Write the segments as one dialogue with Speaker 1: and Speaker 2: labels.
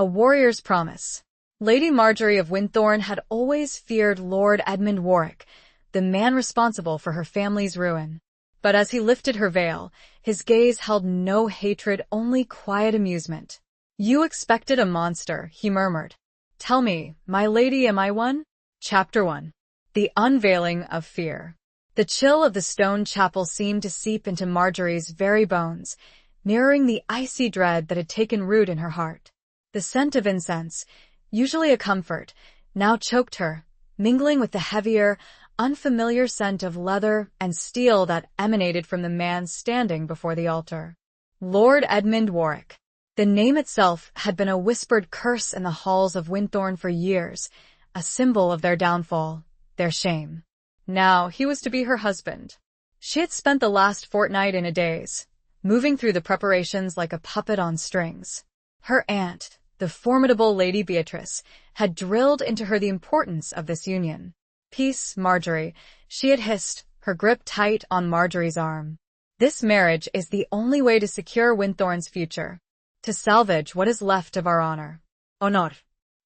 Speaker 1: A warrior's promise. Lady Marjorie of Winthorne had always feared Lord Edmund Warwick, the man responsible for her family's ruin. But as he lifted her veil, his gaze held no hatred, only quiet amusement. "You expected a monster," he murmured. "Tell me, my lady, am I one?" Chapter 1. The Unveiling of Fear. The chill of the stone chapel seemed to seep into Marjorie's very bones, mirroring the icy dread that had taken root in her heart. The scent of incense, usually a comfort, now choked her, mingling with the heavier, unfamiliar scent of leather and steel that emanated from the man standing before the altar. Lord Edmund Warwick. The name itself had been a whispered curse in the halls of Winthorne for years, a symbol of their downfall, their shame. Now he was to be her husband. She had spent the last fortnight in a daze, moving through the preparations like a puppet on strings. Her aunt, the formidable Lady Beatrice, had drilled into her the importance of this union. "Peace, Marjorie," she had hissed, her grip tight on Marjorie's arm. "This marriage is the only way to secure Winthorne's future, to salvage what is left of our honor." Honor.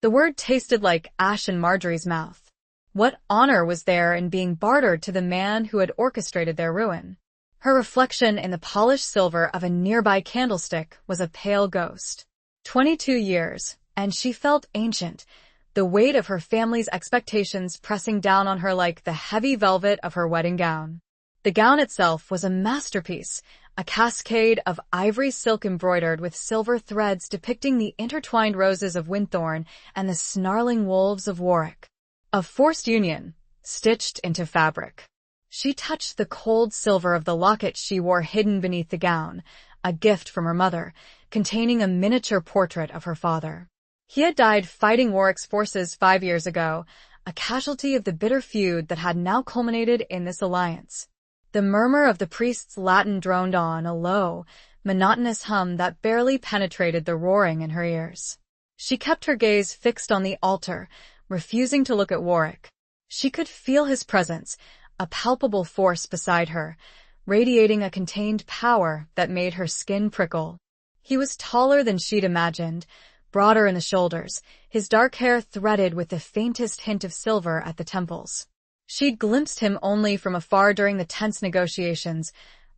Speaker 1: The word tasted like ash in Marjorie's mouth. What honor was there in being bartered to the man who had orchestrated their ruin? Her reflection in the polished silver of a nearby candlestick was a pale ghost. 22 years, and she felt ancient, the weight of her family's expectations pressing down on her like the heavy velvet of her wedding gown. The gown itself was a masterpiece, a cascade of ivory silk embroidered with silver threads depicting the intertwined roses of Winthorne and the snarling wolves of Warwick. A forced union, stitched into fabric. She touched the cold silver of the locket she wore hidden beneath the gown, a gift from her mother, containing a miniature portrait of her father. He had died fighting Warwick's forces 5 years ago, a casualty of the bitter feud that had now culminated in this alliance. The murmur of the priest's Latin droned on, a low, monotonous hum that barely penetrated the roaring in her ears. She kept her gaze fixed on the altar, refusing to look at Warwick. She could feel his presence, a palpable force beside her, radiating a contained power that made her skin prickle. He was taller than she'd imagined, broader in the shoulders, his dark hair threaded with the faintest hint of silver at the temples. She'd glimpsed him only from afar during the tense negotiations,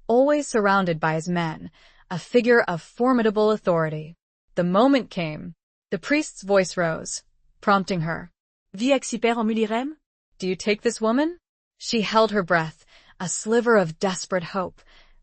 Speaker 1: always surrounded by his men, a figure of formidable authority. The moment came. The priest's voice rose, prompting her. "Vi acciper en mulirem?" "Do you take this woman?" She held her breath, a sliver of desperate hope,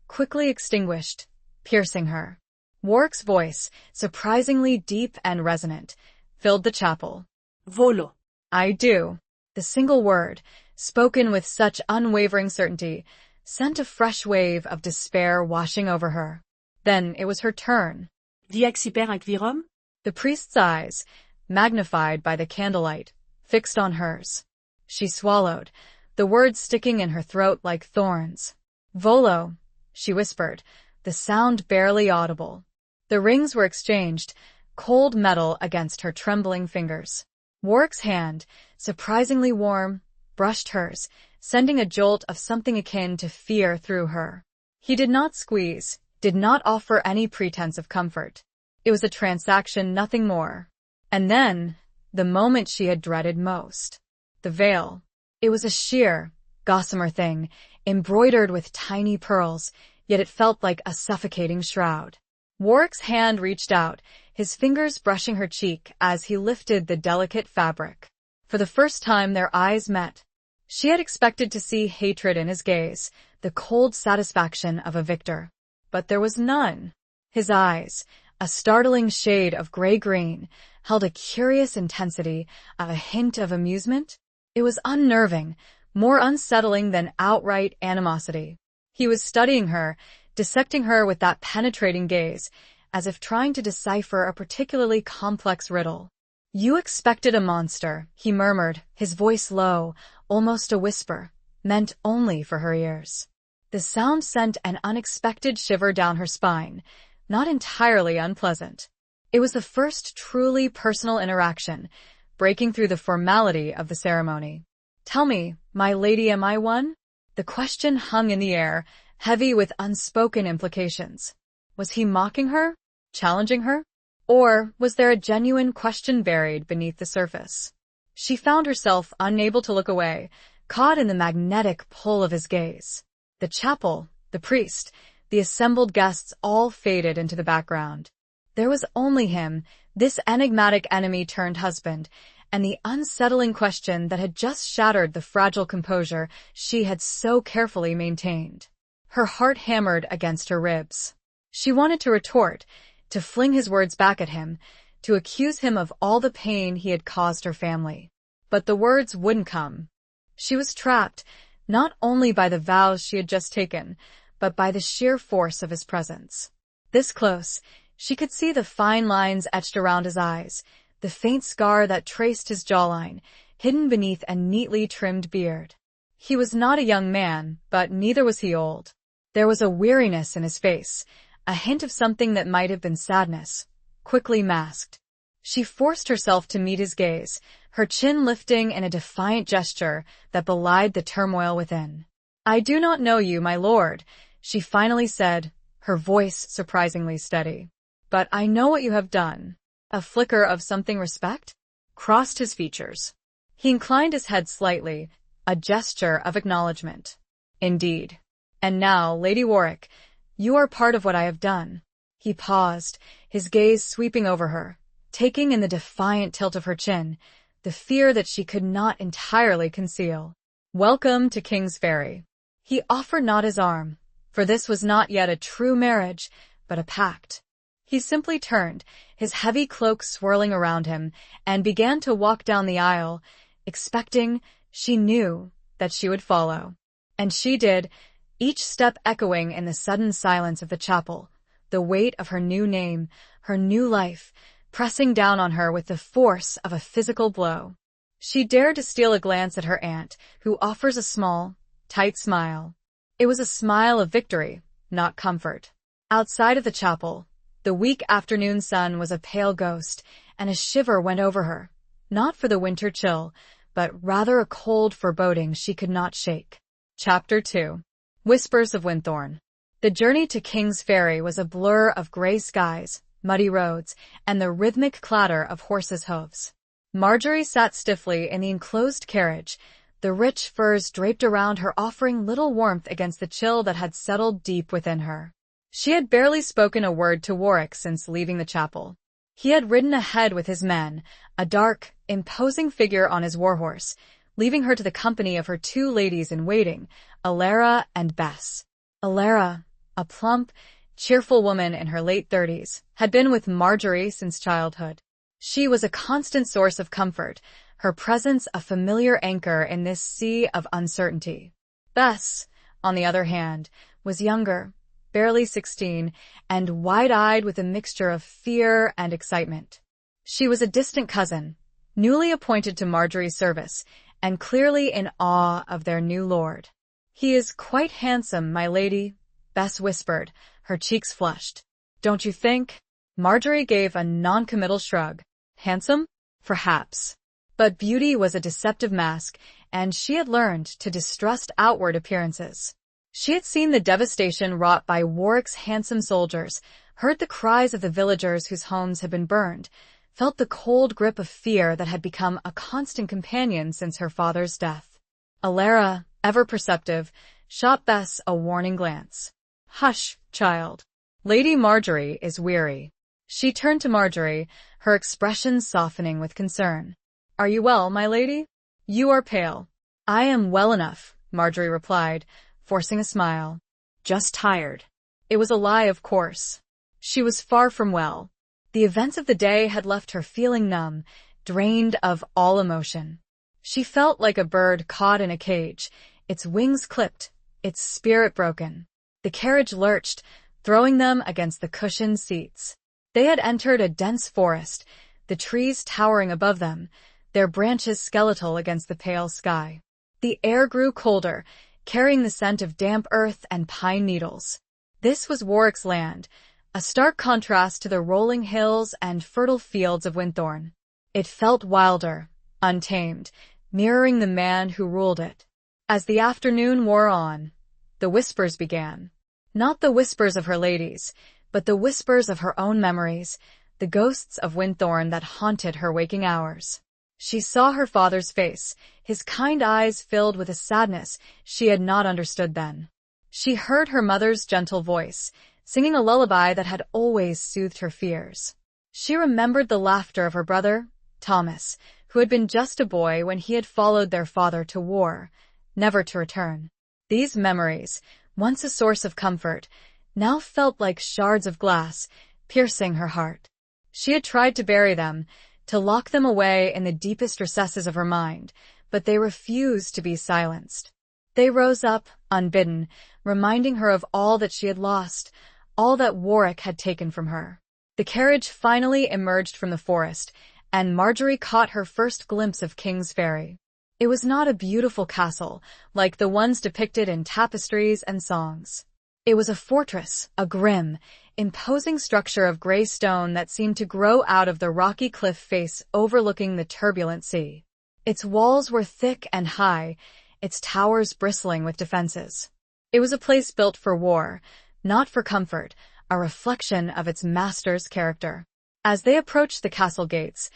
Speaker 1: quickly extinguished, piercing her. Warwick's voice, surprisingly deep and resonant, filled the chapel. "Volo." "I do." The single word, spoken with such unwavering certainty, sent a fresh wave of despair washing over her. Then it was her turn. "Vi acciper ac virum?" The priest's eyes, magnified by the candlelight, fixed on hers. She swallowed, the words sticking in her throat like thorns. "Volo," she whispered, the sound barely audible. The rings were exchanged, cold metal against her trembling fingers. Warwick's hand, surprisingly warm, brushed hers, sending a jolt of something akin to fear through her. He did not squeeze, did not offer any pretense of comfort. It was a transaction, nothing more. And then, the moment she had dreaded most. The veil. It was a sheer, gossamer thing, embroidered with tiny pearls, yet it felt like a suffocating shroud. Warwick's hand reached out, his fingers brushing her cheek as he lifted the delicate fabric. For the first time their eyes met. She had expected to see hatred in his gaze, the cold satisfaction of a victor. But there was none. His eyes, a startling shade of gray-green, held a curious intensity, a hint of amusement. It was unnerving, more unsettling than outright animosity. He was studying her, dissecting her with that penetrating gaze, as if trying to decipher a particularly complex riddle. "You expected a monster," he murmured, his voice low, almost a whisper, meant only for her ears. The sound sent an unexpected shiver down her spine, not entirely unpleasant. It was the first truly personal interaction, breaking through the formality of the ceremony. "Tell me, my lady, am I one?" The question hung in the air, heavy with unspoken implications. Was he mocking her? Challenging her? Or was there a genuine question buried beneath the surface? She found herself unable to look away, caught in the magnetic pull of his gaze. The chapel, the priest, the assembled guests all faded into the background. There was only him, this enigmatic enemy-turned-husband, and the unsettling question that had just shattered the fragile composure she had so carefully maintained. Her heart hammered against her ribs. She wanted to retort, to fling his words back at him, to accuse him of all the pain he had caused her family. But the words wouldn't come. She was trapped, not only by the vows she had just taken, but by the sheer force of his presence. This close, she could see the fine lines etched around his eyes, the faint scar that traced his jawline, hidden beneath a neatly trimmed beard. He was not a young man, but neither was he old. There was a weariness in his face, a hint of something that might have been sadness, quickly masked. She forced herself to meet his gaze, her chin lifting in a defiant gesture that belied the turmoil within. "I do not know you, my lord," she finally said, her voice surprisingly steady. "But I know what you have done." A flicker of something respect crossed his features. He inclined his head slightly, a gesture of acknowledgement. "Indeed. And now, Lady Warwick, you are part of what I have done." He paused, his gaze sweeping over her, taking in the defiant tilt of her chin, the fear that she could not entirely conceal. "Welcome to King's Ferry." He offered not his arm, for this was not yet a true marriage, but a pact. He simply turned, his heavy cloak swirling around him, and began to walk down the aisle, expecting, she knew, that she would follow. And she did, each step echoing in the sudden silence of the chapel, the weight of her new name, her new life, pressing down on her with the force of a physical blow. She dared to steal a glance at her aunt, who offers a small, tight smile. It was a smile of victory, not comfort. Outside of the chapel, the weak afternoon sun was a pale ghost, and a shiver went over her, not for the winter chill, but rather a cold foreboding she could not shake. Chapter 2. Whispers of Winthorne. The journey to King's Ferry was a blur of gray skies, muddy roads, and the rhythmic clatter of horses' hooves. Marjorie sat stiffly in the enclosed carriage, the rich furs draped around her offering little warmth against the chill that had settled deep within her. She had barely spoken a word to Warwick since leaving the chapel. He had ridden ahead with his men, a dark, imposing figure on his warhorse, leaving her to the company of her two ladies-in-waiting, Alara and Bess. Alara, a plump, cheerful woman in her late 30s, had been with Marjorie since childhood. She was a constant source of comfort, her presence a familiar anchor in this sea of uncertainty. Bess, on the other hand, was younger, barely 16, and wide-eyed with a mixture of fear and excitement. She was a distant cousin, newly appointed to Marjorie's service, and clearly in awe of their new lord. "He is quite handsome, my lady," Bess whispered, her cheeks flushed. "Don't you think?" Marjorie gave a non-committal shrug. Handsome? Perhaps. But beauty was a deceptive mask, and she had learned to distrust outward appearances. She had seen the devastation wrought by Warwick's handsome soldiers, heard the cries of the villagers whose homes had been burned, felt the cold grip of fear that had become a constant companion since her father's death. Alara, ever perceptive, shot Bess a warning glance. "Hush, child. Lady Marjorie is weary." She turned to Marjorie, her expression softening with concern. "Are you well, my lady? You are pale." "I am well enough," Marjorie replied, forcing a smile. "Just tired." It was a lie, of course. She was far from well. The events of the day had left her feeling numb, drained of all emotion. She felt like a bird caught in a cage, its wings clipped, its spirit broken. The carriage lurched, throwing them against the cushioned seats. They had entered a dense forest, the trees towering above them, their branches skeletal against the pale sky. The air grew colder, carrying the scent of damp earth and pine needles. This was Warwick's land, a stark contrast to the rolling hills and fertile fields of Winthorne. It felt wilder, untamed, mirroring the man who ruled it. As the afternoon wore on, the whispers began. Not the whispers of her ladies, but the whispers of her own memories, the ghosts of Winthorne that haunted her waking hours. She saw her father's face, his kind eyes filled with a sadness she had not understood then. She heard her mother's gentle voice, singing a lullaby that had always soothed her fears. She remembered the laughter of her brother, Thomas, who had been just a boy when he had followed their father to war, never to return. These memories, once a source of comfort, now felt like shards of glass, piercing her heart. She had tried to bury them, to lock them away in the deepest recesses of her mind, but they refused to be silenced. They rose up, unbidden, reminding her of all that she had lost, all that Warwick had taken from her. The carriage finally emerged from the forest, and Marjorie caught her first glimpse of King's Ferry. It was not a beautiful castle, like the ones depicted in tapestries and songs. It was a fortress, a grim, imposing structure of gray stone that seemed to grow out of the rocky cliff face overlooking the turbulent sea. Its walls were thick and high, its towers bristling with defenses. It was a place built for war, not for comfort, a reflection of its master's character. As they approached the castle gates,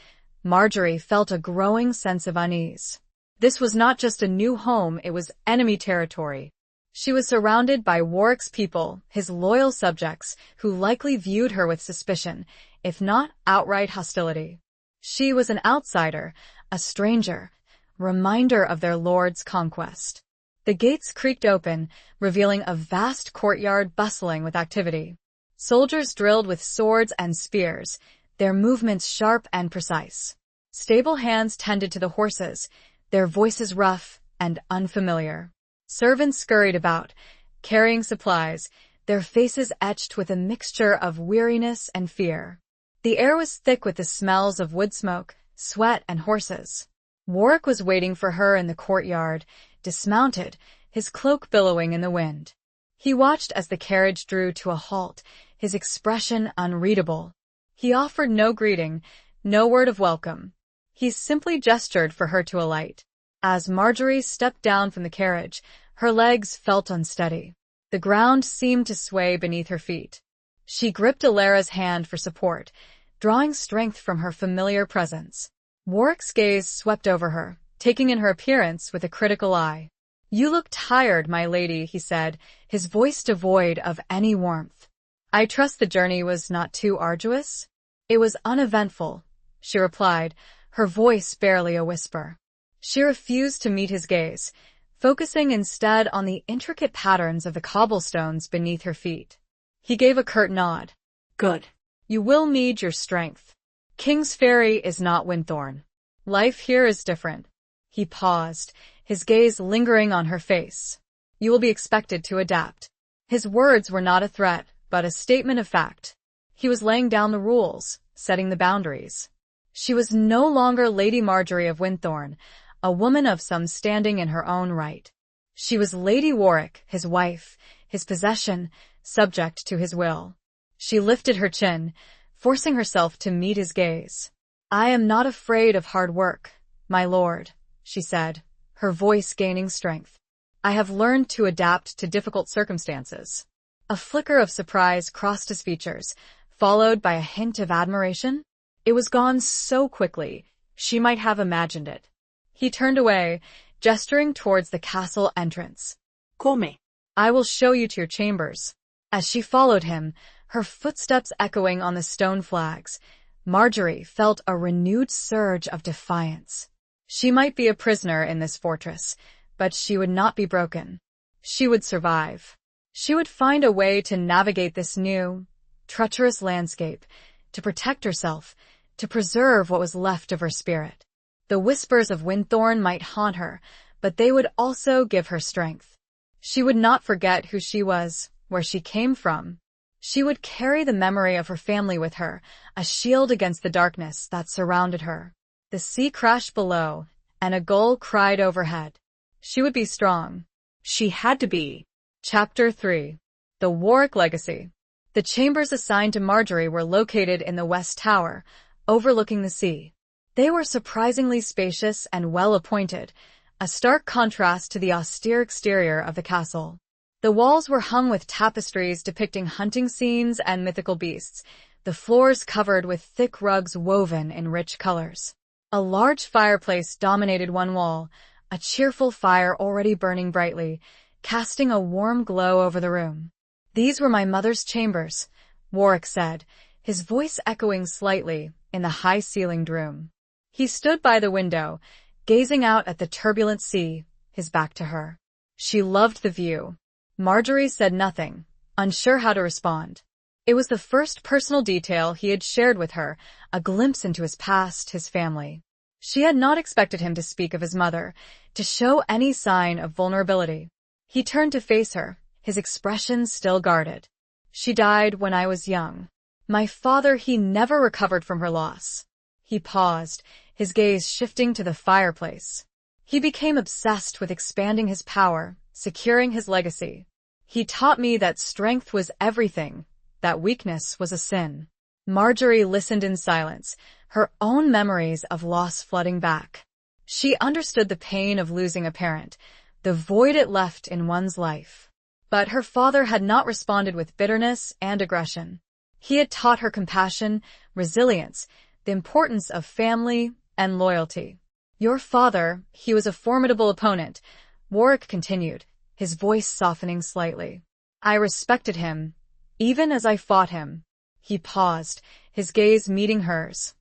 Speaker 1: Marjorie felt a growing sense of unease. This was not just a new home, it was enemy territory. She was surrounded by Warwick's people, his loyal subjects, who likely viewed her with suspicion, if not outright hostility. She was an outsider, a stranger, reminder of their lord's conquest. The gates creaked open, revealing a vast courtyard bustling with activity. Soldiers drilled with swords and spears, their movements sharp and precise. Stable hands tended to the horses, their voices rough and unfamiliar. Servants scurried about, carrying supplies, their faces etched with a mixture of weariness and fear. The air was thick with the smells of wood smoke, sweat, and horses. Warwick was waiting for her in the courtyard, dismounted, his cloak billowing in the wind. He watched as the carriage drew to a halt, his expression unreadable. He offered no greeting, no word of welcome. He simply gestured for her to alight. As Marjorie stepped down from the carriage, her legs felt unsteady. The ground seemed to sway beneath her feet. She gripped Alara's hand for support, drawing strength from her familiar presence. Warwick's gaze swept over her, taking in her appearance with a critical eye. "You look tired, my lady," he said, his voice devoid of any warmth. "I trust the journey was not too arduous?" "It was uneventful," she replied, her voice barely a whisper. She refused to meet his gaze, focusing instead on the intricate patterns of the cobblestones beneath her feet. He gave a curt nod. "Good. You will need your strength. King's Ferry is not Winthorne. Life here is different." He paused, his gaze lingering on her face. "You will be expected to adapt." His words were not a threat, but a statement of fact. He was laying down the rules, setting the boundaries. She was no longer Lady Marjorie of Winthorne, a woman of some standing in her own right. She was Lady Warwick, his wife, his possession, subject to his will. She lifted her chin, forcing herself to meet his gaze. "I am not afraid of hard work, my lord," she said, her voice gaining strength. "I have learned to adapt to difficult circumstances." A flicker of surprise crossed his features, followed by a hint of admiration. It was gone so quickly, she might have imagined it. He turned away, gesturing towards the castle entrance. "Come. I will show you to your chambers." As she followed him, her footsteps echoing on the stone flags, Marjorie felt a renewed surge of defiance. She might be a prisoner in this fortress, but she would not be broken. She would survive. She would find a way to navigate this new, treacherous landscape, to protect herself, to preserve what was left of her spirit. The whispers of Winthorne might haunt her, but they would also give her strength. She would not forget who she was, where she came from. She would carry the memory of her family with her, a shield against the darkness that surrounded her. The sea crashed below, and a gull cried overhead. She would be strong. She had to be. Chapter 3. The Warwick Legacy. The chambers assigned to Marjorie were located in the West Tower, overlooking the sea. They were surprisingly spacious and well-appointed, a stark contrast to the austere exterior of the castle. The walls were hung with tapestries depicting hunting scenes and mythical beasts, the floors covered with thick rugs woven in rich colors. A large fireplace dominated one wall, a cheerful fire already burning brightly, casting a warm glow over the room. "These were my mother's chambers," Warwick said, his voice echoing slightly in the high-ceilinged room. He stood by the window, gazing out at the turbulent sea, his back to her. She loved the view. Marjorie said nothing, unsure how to respond. It was the first personal detail he had shared with her, a glimpse into his past, his family. She had not expected him to speak of his mother, to show any sign of vulnerability. He turned to face her, his expression still guarded. "She died when I was young. My father, he never recovered from her loss." He paused, his gaze shifting to the fireplace. "He became obsessed with expanding his power, securing his legacy. He taught me that strength was everything, that weakness was a sin." Marjorie listened in silence, her own memories of loss flooding back. She understood the pain of losing a parent, the void it left in one's life. But her father had not responded with bitterness and aggression. He had taught her compassion, resilience, the importance of family and loyalty. "Your father, he was a formidable opponent," Warwick continued, his voice softening slightly. "I respected him, even as I fought him." He paused, his gaze meeting hers.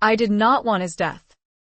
Speaker 1: "I did not want his death.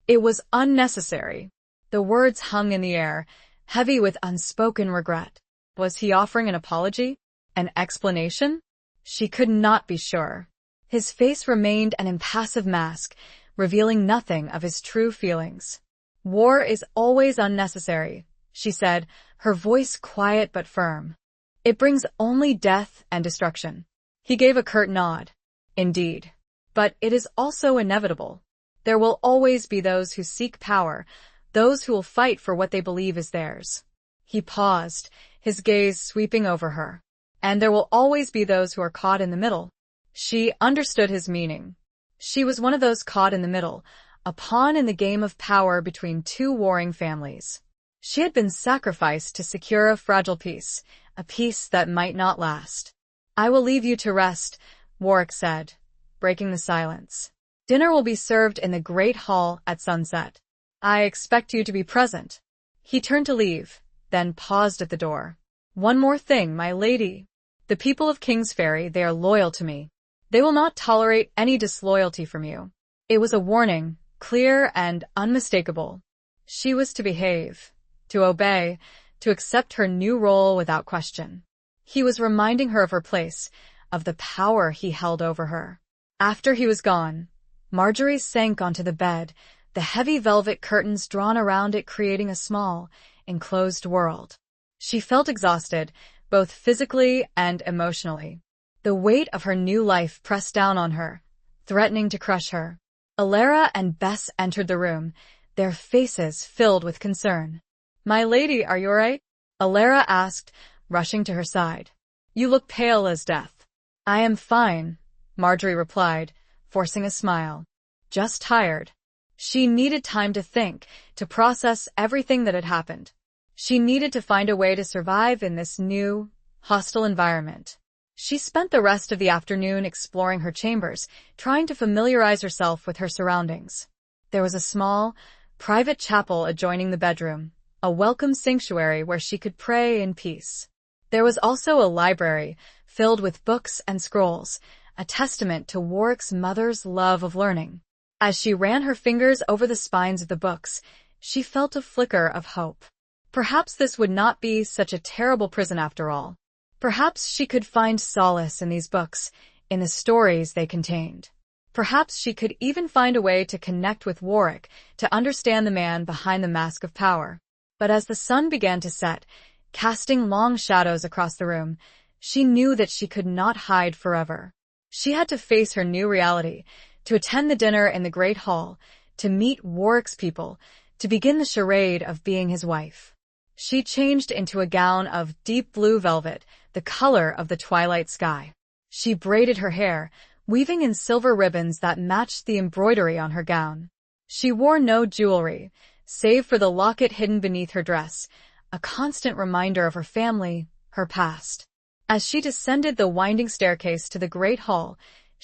Speaker 1: It was unnecessary." The words hung in the air, heavy with unspoken regret. Was he offering an apology? An explanation? She could not be sure. His face remained an impassive mask, revealing nothing of his true feelings. "War is always unnecessary," she said, her voice quiet but firm. "It brings only death and destruction." He gave a curt nod. "Indeed. But it is also inevitable. There will always be those who seek power, those who will fight for what they believe is theirs." He paused, his gaze sweeping over her. "And there will always be those who are caught in the middle." She understood his meaning. She was one of those caught in the middle, a pawn in the game of power between two warring families. She had been sacrificed to secure a fragile peace, a peace that might not last. "I will leave you to rest," Warwick said, breaking the silence. "Dinner will be served in the great hall at sunset. I expect you to be present." He turned to leave, then paused at the door. "One more thing, my lady. The people of Kingsferry, they are loyal to me. They will not tolerate any disloyalty from you." It was a warning, clear and unmistakable. She was to behave, to obey, to accept her new role without question. He was reminding her of her place, of the power he held over her. After he was gone, Marjorie sank onto the bed, the heavy velvet curtains drawn around it creating a small, enclosed world. She felt exhausted, both physically and emotionally. The weight of her new life pressed down on her, threatening to crush her. Alara and Bess entered the room, their faces filled with concern. "My lady, are you all right?" Alara asked, rushing to her side. "You look pale as death." "I am fine," Marjorie replied, forcing a smile. "Just tired." She needed time to think, to process everything that had happened. She needed to find a way to survive in this new, hostile environment. She spent the rest of the afternoon exploring her chambers, trying to familiarize herself with her surroundings. There was a small, private chapel adjoining the bedroom, a welcome sanctuary where she could pray in peace. There was also a library, filled with books and scrolls, a testament to Warwick's mother's love of learning. As she ran her fingers over the spines of the books, she felt a flicker of hope. Perhaps this would not be such a terrible prison after all. Perhaps she could find solace in these books, in the stories they contained. Perhaps she could even find a way to connect with Warwick, to understand the man behind the mask of power. But as the sun began to set, casting long shadows across the room, she knew that she could not hide forever. She had to face her new reality, to attend the dinner in the great hall, to meet Warwick's people, to begin the charade of being his wife. She changed into a gown of deep blue velvet, the color of the twilight sky. She braided her hair, weaving in silver ribbons that matched the embroidery on her gown. She wore no jewelry, save for the locket hidden beneath her dress, a constant reminder of her family, her past. As she descended the winding staircase to the great hall,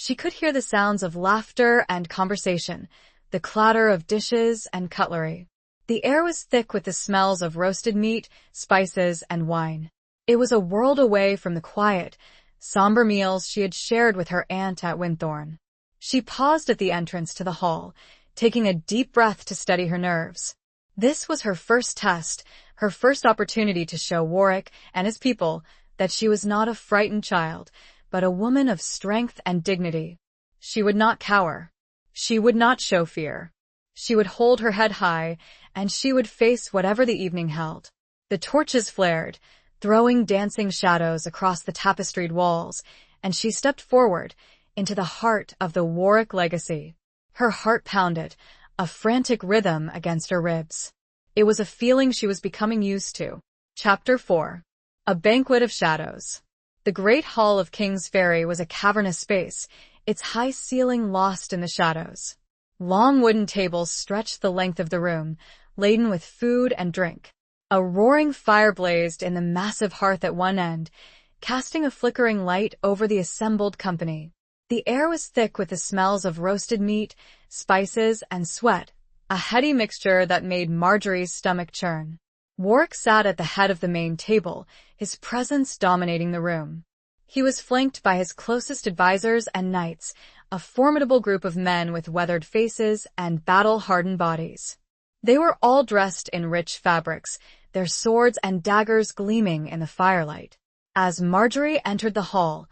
Speaker 1: She could hear the sounds of laughter and conversation, the clatter of dishes and cutlery. The air was thick with the smells of roasted meat, spices, and wine. It was a world away from the quiet, somber meals she had shared with her aunt at Winthorne. She paused at the entrance to the hall, taking a deep breath to steady her nerves. This was her first test, her first opportunity to show Warwick and his people that she was not a frightened child, but a woman of strength and dignity. She would not cower. She would not show fear. She would hold her head high, and she would face whatever the evening held. The torches flared, throwing dancing shadows across the tapestried walls, and she stepped forward into the heart of the Warwick legacy. Her heart pounded, a frantic rhythm against her ribs. It was a feeling she was becoming used to. Chapter 4. A Banquet of Shadows. The great hall of King's Ferry was a cavernous space, its high ceiling lost in the shadows. Long wooden tables stretched the length of the room, laden with food and drink. A roaring fire blazed in the massive hearth at one end, casting a flickering light over the assembled company. The air was thick with the smells of roasted meat, spices, and sweat, a heady mixture that made Marjorie's stomach churn. Warwick sat at the head of the main table, his presence dominating the room. He was flanked by his closest advisors and knights, a formidable group of men with weathered faces and battle-hardened bodies. They were all dressed in rich fabrics, their swords and daggers gleaming in the firelight. As Marjorie entered the hall,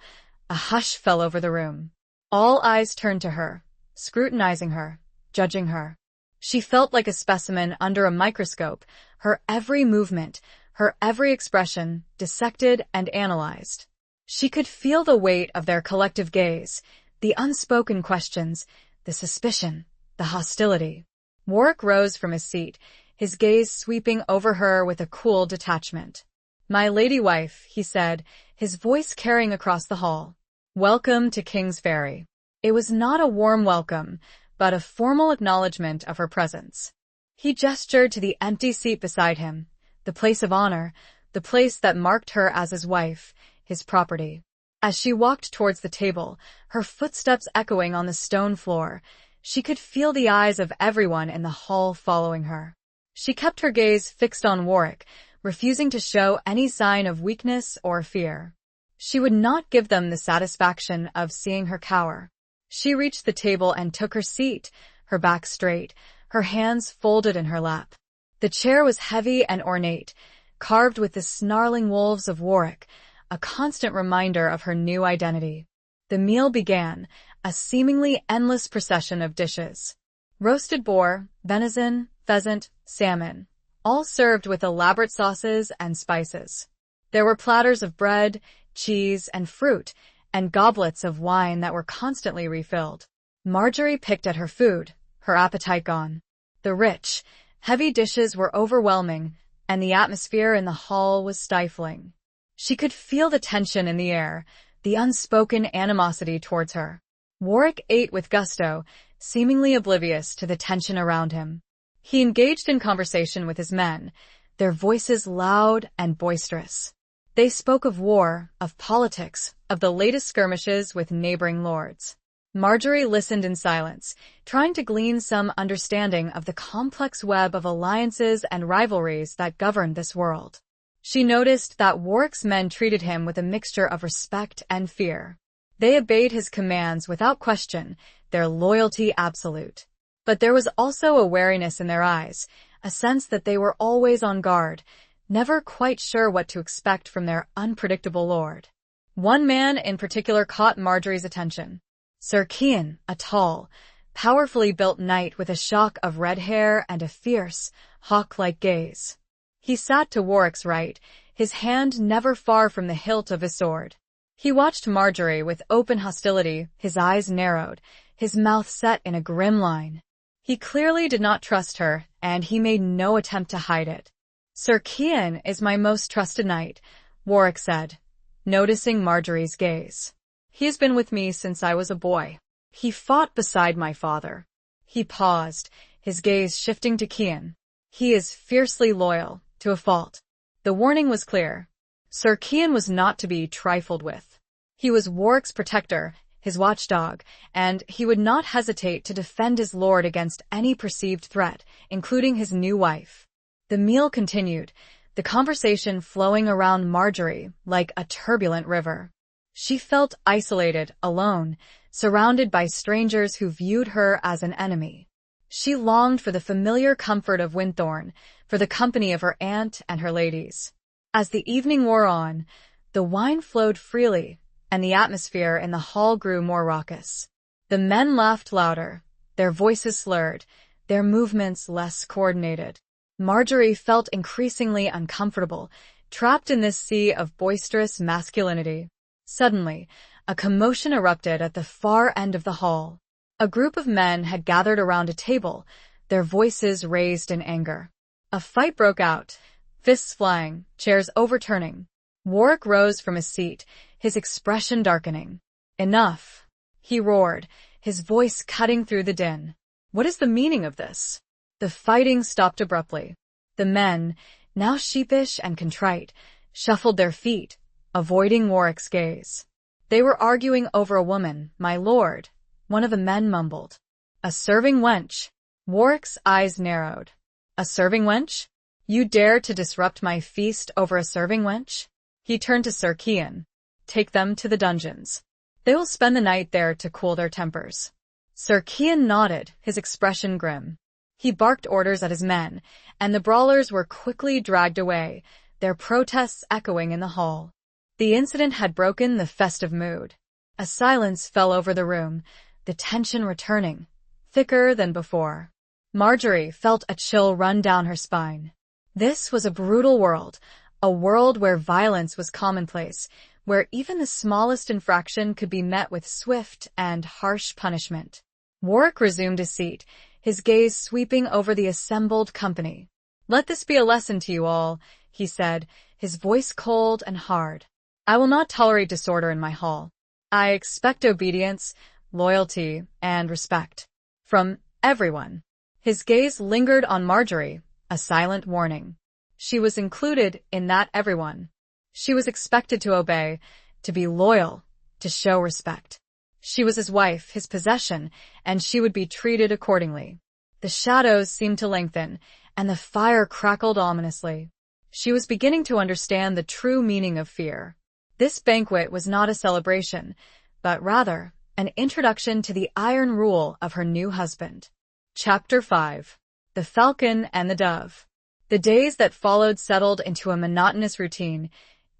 Speaker 1: a hush fell over the room. All eyes turned to her, scrutinizing her, judging her. She felt like a specimen under a microscope, her every movement, her every expression dissected and analyzed. She could feel the weight of their collective gaze, the unspoken questions, the suspicion, the hostility. Warwick rose from his seat, his gaze sweeping over her with a cool detachment. "My lady wife," he said, his voice carrying across the hall. "Welcome to King's Ferry." It was not a warm welcome, but a formal acknowledgement of her presence. He gestured to the empty seat beside him, the place of honor, the place that marked her as his wife, his property. As she walked towards the table, her footsteps echoing on the stone floor, she could feel the eyes of everyone in the hall following her. She kept her gaze fixed on Warwick, refusing to show any sign of weakness or fear. She would not give them the satisfaction of seeing her cower. She reached the table and took her seat, her back straight, her hands folded in her lap. The chair was heavy and ornate, carved with the snarling wolves of Warwick, a constant reminder of her new identity. The meal began, a seemingly endless procession of dishes. Roasted boar, venison, pheasant, salmon, all served with elaborate sauces and spices. There were platters of bread, cheese, and fruit, and goblets of wine that were constantly refilled. Marjorie picked at her food, her appetite gone. The rich, heavy dishes were overwhelming, and the atmosphere in the hall was stifling. She could feel the tension in the air, the unspoken animosity towards her. Warwick ate with gusto, seemingly oblivious to the tension around him. He engaged in conversation with his men, their voices loud and boisterous. They spoke of war, of politics, of the latest skirmishes with neighboring lords. Marjorie listened in silence, trying to glean some understanding of the complex web of alliances and rivalries that governed this world. She noticed that Warwick's men treated him with a mixture of respect and fear. They obeyed his commands without question, their loyalty absolute. But there was also a wariness in their eyes, a sense that they were always on guard, never quite sure what to expect from their unpredictable lord. One man in particular caught Marjorie's attention. Sir Cian, a tall, powerfully built knight with a shock of red hair and a fierce, hawk-like gaze. He sat to Warwick's right, his hand never far from the hilt of his sword. He watched Marjorie with open hostility, his eyes narrowed, his mouth set in a grim line. He clearly did not trust her, and he made no attempt to hide it. "Sir Cian is my most trusted knight," Warwick said, noticing Marjorie's gaze. "He has been with me since I was a boy. He fought beside my father." He paused, his gaze shifting to Cian. "He is fiercely loyal, to a fault." The warning was clear. Sir Cian was not to be trifled with. He was Warwick's protector, his watchdog, and he would not hesitate to defend his lord against any perceived threat, including his new wife. The meal continued, the conversation flowing around Marjorie like a turbulent river. She felt isolated, alone, surrounded by strangers who viewed her as an enemy. She longed for the familiar comfort of Winthorne, for the company of her aunt and her ladies. As the evening wore on, the wine flowed freely, and the atmosphere in the hall grew more raucous. The men laughed louder, their voices slurred, their movements less coordinated. Marjorie felt increasingly uncomfortable, trapped in this sea of boisterous masculinity. Suddenly, a commotion erupted at the far end of the hall. A group of men had gathered around a table, their voices raised in anger. A fight broke out, fists flying, chairs overturning. Warwick rose from his seat, his expression darkening. "Enough," he roared, his voice cutting through the din. "What is the meaning of this?" The fighting stopped abruptly. The men, now sheepish and contrite, shuffled their feet, avoiding Warwick's gaze. "They were arguing over a woman, my lord," one of the men mumbled. "A serving wench." Warwick's eyes narrowed. "A serving wench? You dare to disrupt my feast over a serving wench?" He turned to Sir Kean. "Take them to the dungeons. They will spend the night there to cool their tempers." Sir Kean nodded, his expression grim. He barked orders at his men, and the brawlers were quickly dragged away, their protests echoing in the hall. The incident had broken the festive mood. A silence fell over the room, the tension returning, thicker than before. Marjorie felt a chill run down her spine. This was a brutal world, a world where violence was commonplace, where even the smallest infraction could be met with swift and harsh punishment. Warwick resumed his seat, his gaze sweeping over the assembled company. "Let this be a lesson to you all," he said, his voice cold and hard. "I will not tolerate disorder in my hall. I expect obedience, loyalty, and respect. From everyone." His gaze lingered on Marjorie, a silent warning. She was included in that everyone. She was expected to obey, to be loyal, to show respect. She was his wife, his possession, and she would be treated accordingly. The shadows seemed to lengthen, and the fire crackled ominously. She was beginning to understand the true meaning of fear. This banquet was not a celebration, but rather an introduction to the iron rule of her new husband. Chapter 5. The Falcon and the Dove. The days that followed settled into a monotonous routine,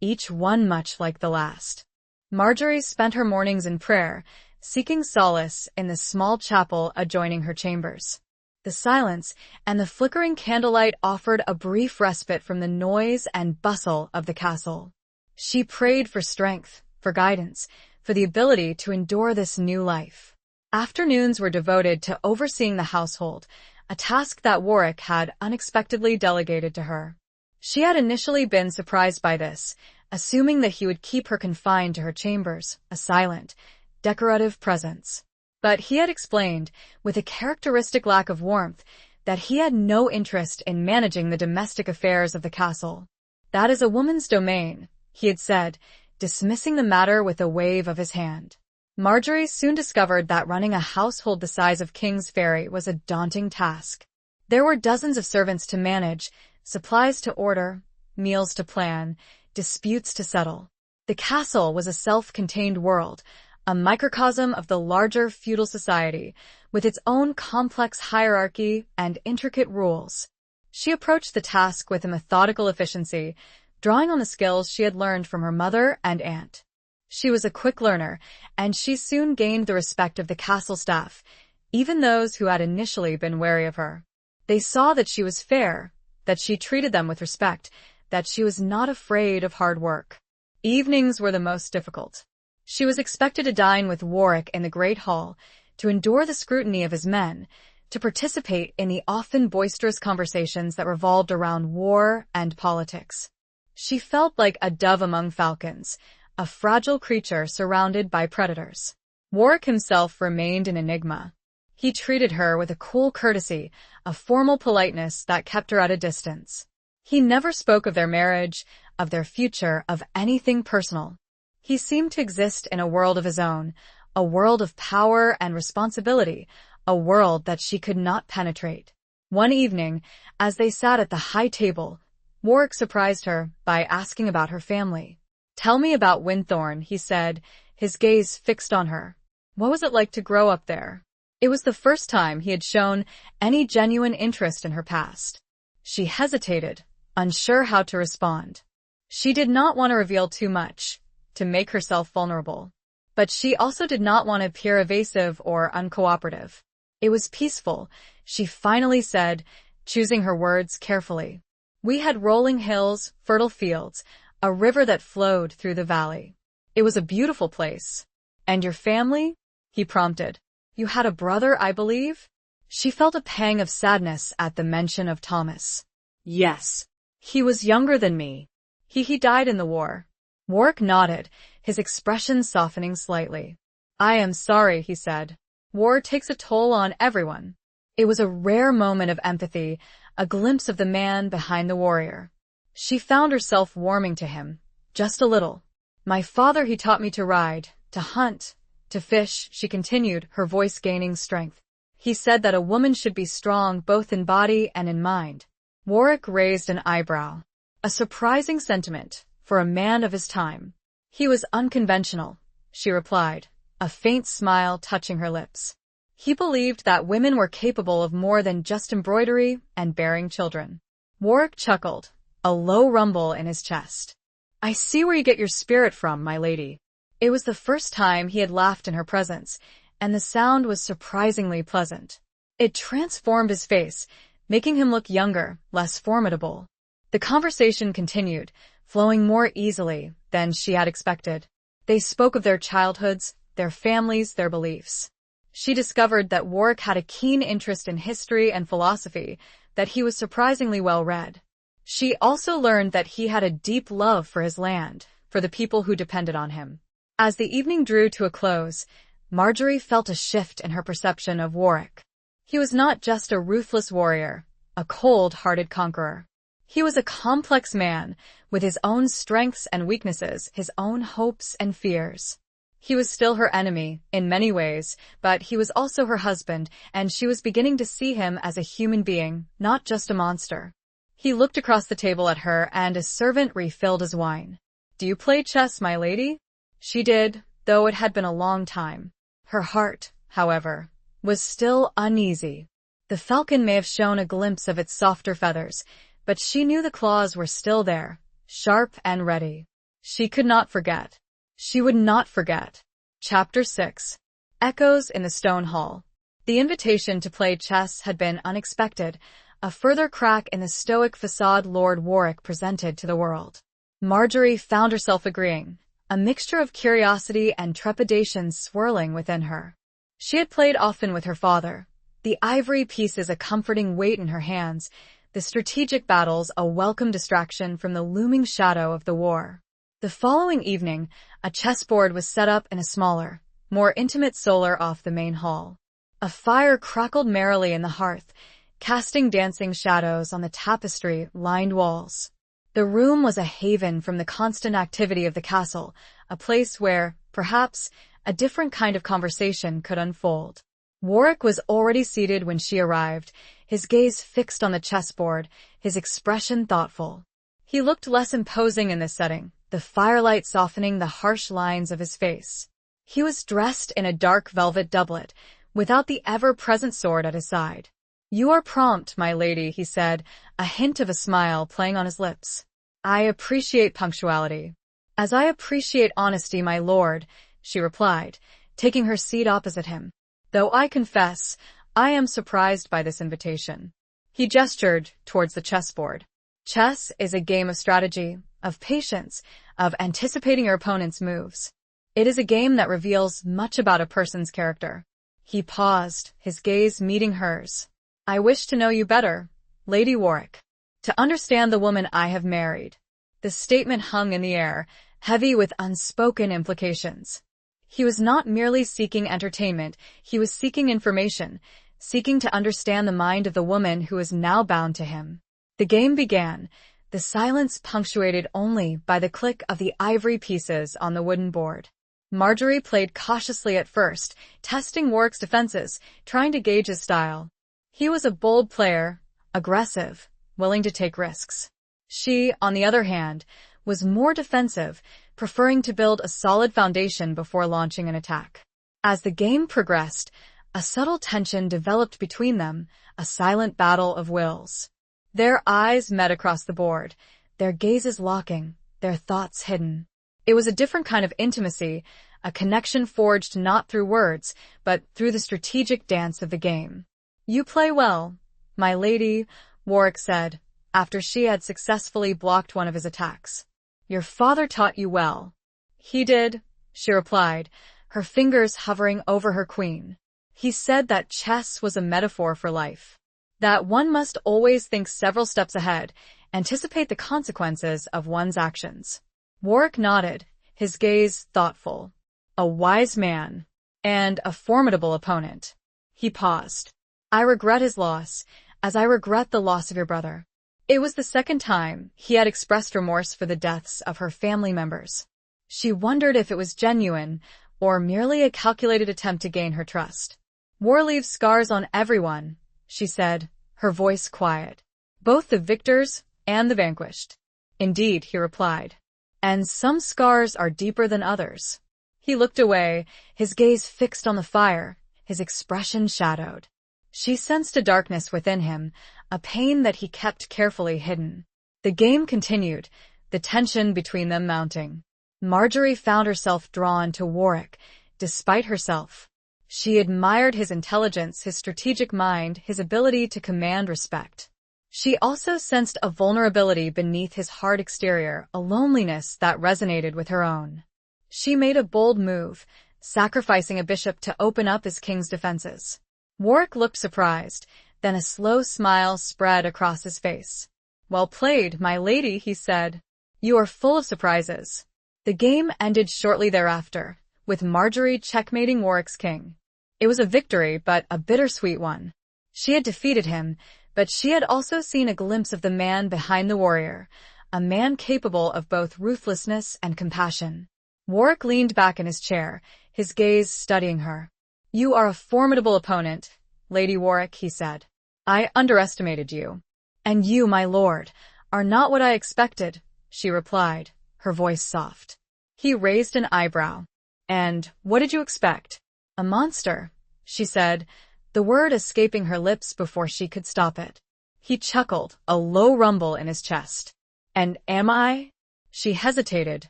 Speaker 1: each one much like the last. Marjorie spent her mornings in prayer, seeking solace in the small chapel adjoining her chambers. The silence and the flickering candlelight offered a brief respite from the noise and bustle of the castle. She prayed for strength, for guidance, for the ability to endure this new life. Afternoons were devoted to overseeing the household, a task that Warwick had unexpectedly delegated to her. She had initially been surprised by this, assuming that he would keep her confined to her chambers, a silent, decorative presence. But he had explained, with a characteristic lack of warmth, that he had no interest in managing the domestic affairs of the castle. "That is a woman's domain," he had said, dismissing the matter with a wave of his hand. Marjorie soon discovered that running a household the size of King's Ferry was a daunting task. There were dozens of servants to manage, supplies to order, meals to plan, disputes to settle. The castle was a self-contained world, a microcosm of the larger feudal society, with its own complex hierarchy and intricate rules. She approached the task with a methodical efficiency, drawing on the skills she had learned from her mother and aunt. She was a quick learner, and she soon gained the respect of the castle staff, even those who had initially been wary of her. They saw that she was fair, that she treated them with respect, that she was not afraid of hard work. Evenings were the most difficult. She was expected to dine with Warwick in the great hall, to endure the scrutiny of his men, to participate in the often boisterous conversations that revolved around war and politics. She felt like a dove among falcons, a fragile creature surrounded by predators. Warwick himself remained an enigma. He treated her with a cool courtesy, a formal politeness that kept her at a distance. He never spoke of their marriage, of their future, of anything personal. He seemed to exist in a world of his own, a world of power and responsibility, a world that she could not penetrate. One evening, as they sat at the high table, Warwick surprised her by asking about her family. "Tell me about Winthorne," he said, his gaze fixed on her. What was it like to grow up there? It was the first time he had shown any genuine interest in her past. She hesitated, unsure how to respond. She did not want to reveal too much, to make herself vulnerable. But she also did not want to appear evasive or uncooperative. It was peaceful, she finally said, choosing her words carefully. "We had rolling hills, fertile fields, a river that flowed through the valley. It was a beautiful place." "And your family?" he prompted. "You had a brother, I believe?" She felt a pang of sadness at the mention of Thomas. "Yes. He was younger than me. He died in the war." Warwick nodded, his expression softening slightly. "I am sorry," he said. "War takes a toll on everyone." It was a rare moment of empathy, a glimpse of the man behind the warrior. She found herself warming to him, just a little. "My father, he taught me to ride, to hunt, to fish," she continued, her voice gaining strength. "He said that a woman should be strong both in body and in mind." Warwick raised an eyebrow. A surprising sentiment for a man of his time. "He was unconventional," she replied, a faint smile touching her lips. "He believed that women were capable of more than just embroidery and bearing children." Warwick chuckled, a low rumble in his chest. "I see where you get your spirit from, my lady." It was the first time he had laughed in her presence, and the sound was surprisingly pleasant. It transformed his face, making him look younger, less formidable. The conversation continued, flowing more easily than she had expected. They spoke of their childhoods, their families, their beliefs. She discovered that Warwick had a keen interest in history and philosophy, that he was surprisingly well read. She also learned that he had a deep love for his land, for the people who depended on him. As the evening drew to a close, Marjorie felt a shift in her perception of Warwick. He was not just a ruthless warrior, a cold-hearted conqueror. He was a complex man, with his own strengths and weaknesses, his own hopes and fears. He was still her enemy, in many ways, but he was also her husband, and she was beginning to see him as a human being, not just a monster. He looked across the table at her, and a servant refilled his wine. "Do you play chess, my lady?" She did, though it had been a long time. Her heart, however, was still uneasy. The falcon may have shown a glimpse of its softer feathers, but she knew the claws were still there, sharp and ready. She could not forget. She would not forget. Chapter 6. Echoes in the Stone Hall. The invitation to play chess had been unexpected, a further crack in the stoic facade Lord Warwick presented to the world. Marjorie found herself agreeing, a mixture of curiosity and trepidation swirling within her. She had played often with her father, the ivory pieces a comforting weight in her hands, the strategic battles a welcome distraction from the looming shadow of the war. The following evening, a chessboard was set up in a smaller, more intimate solar off the main hall. A fire crackled merrily in the hearth, casting dancing shadows on the tapestry-lined walls. The room was a haven from the constant activity of the castle, a place where, perhaps, a different kind of conversation could unfold. Warwick was already seated when she arrived, his gaze fixed on the chessboard, his expression thoughtful. He looked less imposing in this setting, the firelight softening the harsh lines of his face. He was dressed in a dark velvet doublet, without the ever-present sword at his side. "You are prompt, my lady," he said, a hint of a smile playing on his lips. "I appreciate punctuality." "As I appreciate honesty, my lord," she replied, taking her seat opposite him. "Though I confess, I am surprised by this invitation." He gestured towards the chessboard. Chess is a game of strategy, of patience, of anticipating your opponent's moves. It is a game that reveals much about a person's character. He paused, his gaze meeting hers. "I wish to know you better, Lady Warwick. To understand the woman I have married." The statement hung in the air, heavy with unspoken implications. He was not merely seeking entertainment, he was seeking information, seeking to understand the mind of the woman who was now bound to him. The game began, the silence punctuated only by the click of the ivory pieces on the wooden board. Marjorie played cautiously at first, testing Warwick's defenses, trying to gauge his style. He was a bold player, aggressive, willing to take risks. She, on the other hand, was more defensive, preferring to build a solid foundation before launching an attack. As the game progressed, a subtle tension developed between them, a silent battle of wills. Their eyes met across the board, their gazes locking, their thoughts hidden. It was a different kind of intimacy, a connection forged not through words, but through the strategic dance of the game. "You play well, my lady," Warwick said, after she had successfully blocked one of his attacks. "Your father taught you well." "He did," she replied, her fingers hovering over her queen. "He said that chess was a metaphor for life. That one must always think several steps ahead, anticipate the consequences of one's actions." Warwick nodded, his gaze thoughtful. "A wise man. And a formidable opponent." He paused. "I regret his loss, as I regret the loss of your brother." It was the second time he had expressed remorse for the deaths of her family members. She wondered if it was genuine, or merely a calculated attempt to gain her trust. "War leaves scars on everyone," she said, her voice quiet. "Both the victors and the vanquished." "Indeed," he replied. "And some scars are deeper than others." He looked away, his gaze fixed on the fire, his expression shadowed. She sensed a darkness within him, a pain that he kept carefully hidden. The game continued, the tension between them mounting. Marjorie found herself drawn to Warwick, despite herself. She admired his intelligence, his strategic mind, his ability to command respect. She also sensed a vulnerability beneath his hard exterior, a loneliness that resonated with her own. She made a bold move, sacrificing a bishop to open up his king's defenses. Warwick looked surprised, then a slow smile spread across his face. "Well played, my lady," he said. "You are full of surprises." The game ended shortly thereafter, with Marjorie checkmating Warwick's king. It was a victory, but a bittersweet one. She had defeated him, but she had also seen a glimpse of the man behind the warrior, a man capable of both ruthlessness and compassion. Warwick leaned back in his chair, his gaze studying her. "You are a formidable opponent, Lady Warwick," he said. "I underestimated you." "And you, my lord, are not what I expected," she replied, her voice soft. He raised an eyebrow. "And what did you expect?" "A monster," she said, the word escaping her lips before she could stop it. He chuckled, a low rumble in his chest. "And am I?" She hesitated,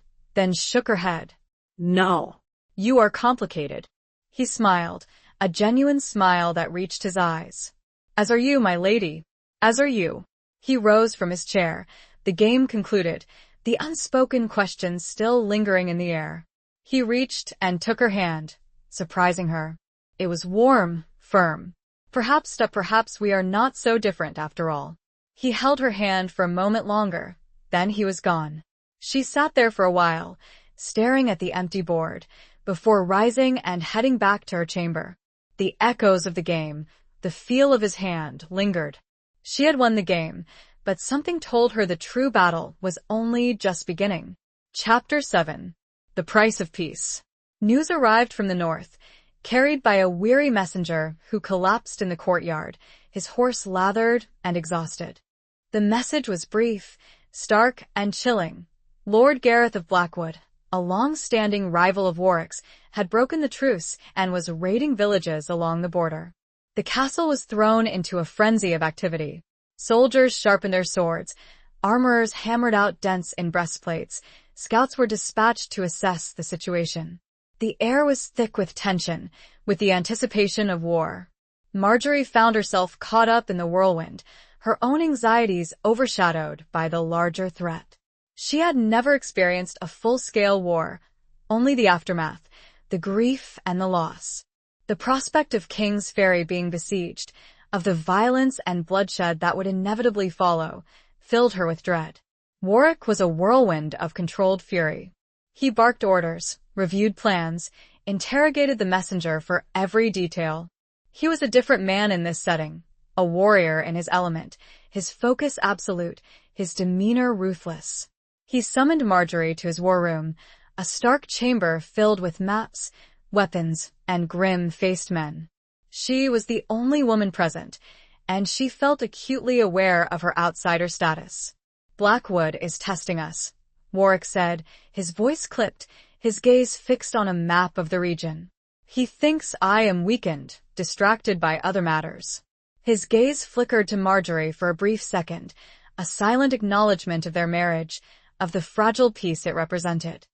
Speaker 1: then shook her head. "No. You are complicated." He smiled, a genuine smile that reached his eyes. "As are you, my lady. As are you." He rose from his chair. The game concluded, the unspoken questions still lingering in the air. He reached and took her hand, surprising her. It was warm, firm. Perhaps we are not so different after all." He held her hand for a moment longer, then he was gone. She sat there for a while, staring at the empty board, before rising and heading back to her chamber. The echoes of the game, the feel of his hand, lingered. She had won the game, but something told her the true battle was only just beginning. Chapter 7. The Price of Peace. News arrived from the north, carried by a weary messenger who collapsed in the courtyard, his horse lathered and exhausted. The message was brief, stark, and chilling. Lord Gareth of Blackwood, a long-standing rival of Warwick's, had broken the truce and was raiding villages along the border. The castle was thrown into a frenzy of activity. Soldiers sharpened their swords, armorers hammered out dents in breastplates, scouts were dispatched to assess the situation. The air was thick with tension, with the anticipation of war. Marjorie found herself caught up in the whirlwind, her own anxieties overshadowed by the larger threat. She had never experienced a full-scale war, only the aftermath, the grief and the loss. The prospect of King's Ferry being besieged, of the violence and bloodshed that would inevitably follow, filled her with dread. Warwick was a whirlwind of controlled fury. He barked orders, reviewed plans, interrogated the messenger for every detail. He was a different man in this setting, a warrior in his element, his focus absolute, his demeanor ruthless. He summoned Marjorie to his war room, a stark chamber filled with maps, weapons, and grim-faced men. She was the only woman present, and she felt acutely aware of her outsider status. "Blackwood is testing us," Warwick said, his voice clipped, his gaze fixed on a map of the region. "He thinks I am weakened, distracted by other matters." His gaze flickered to Marjorie for a brief second, a silent acknowledgement of their marriage, of the fragile peace it represented.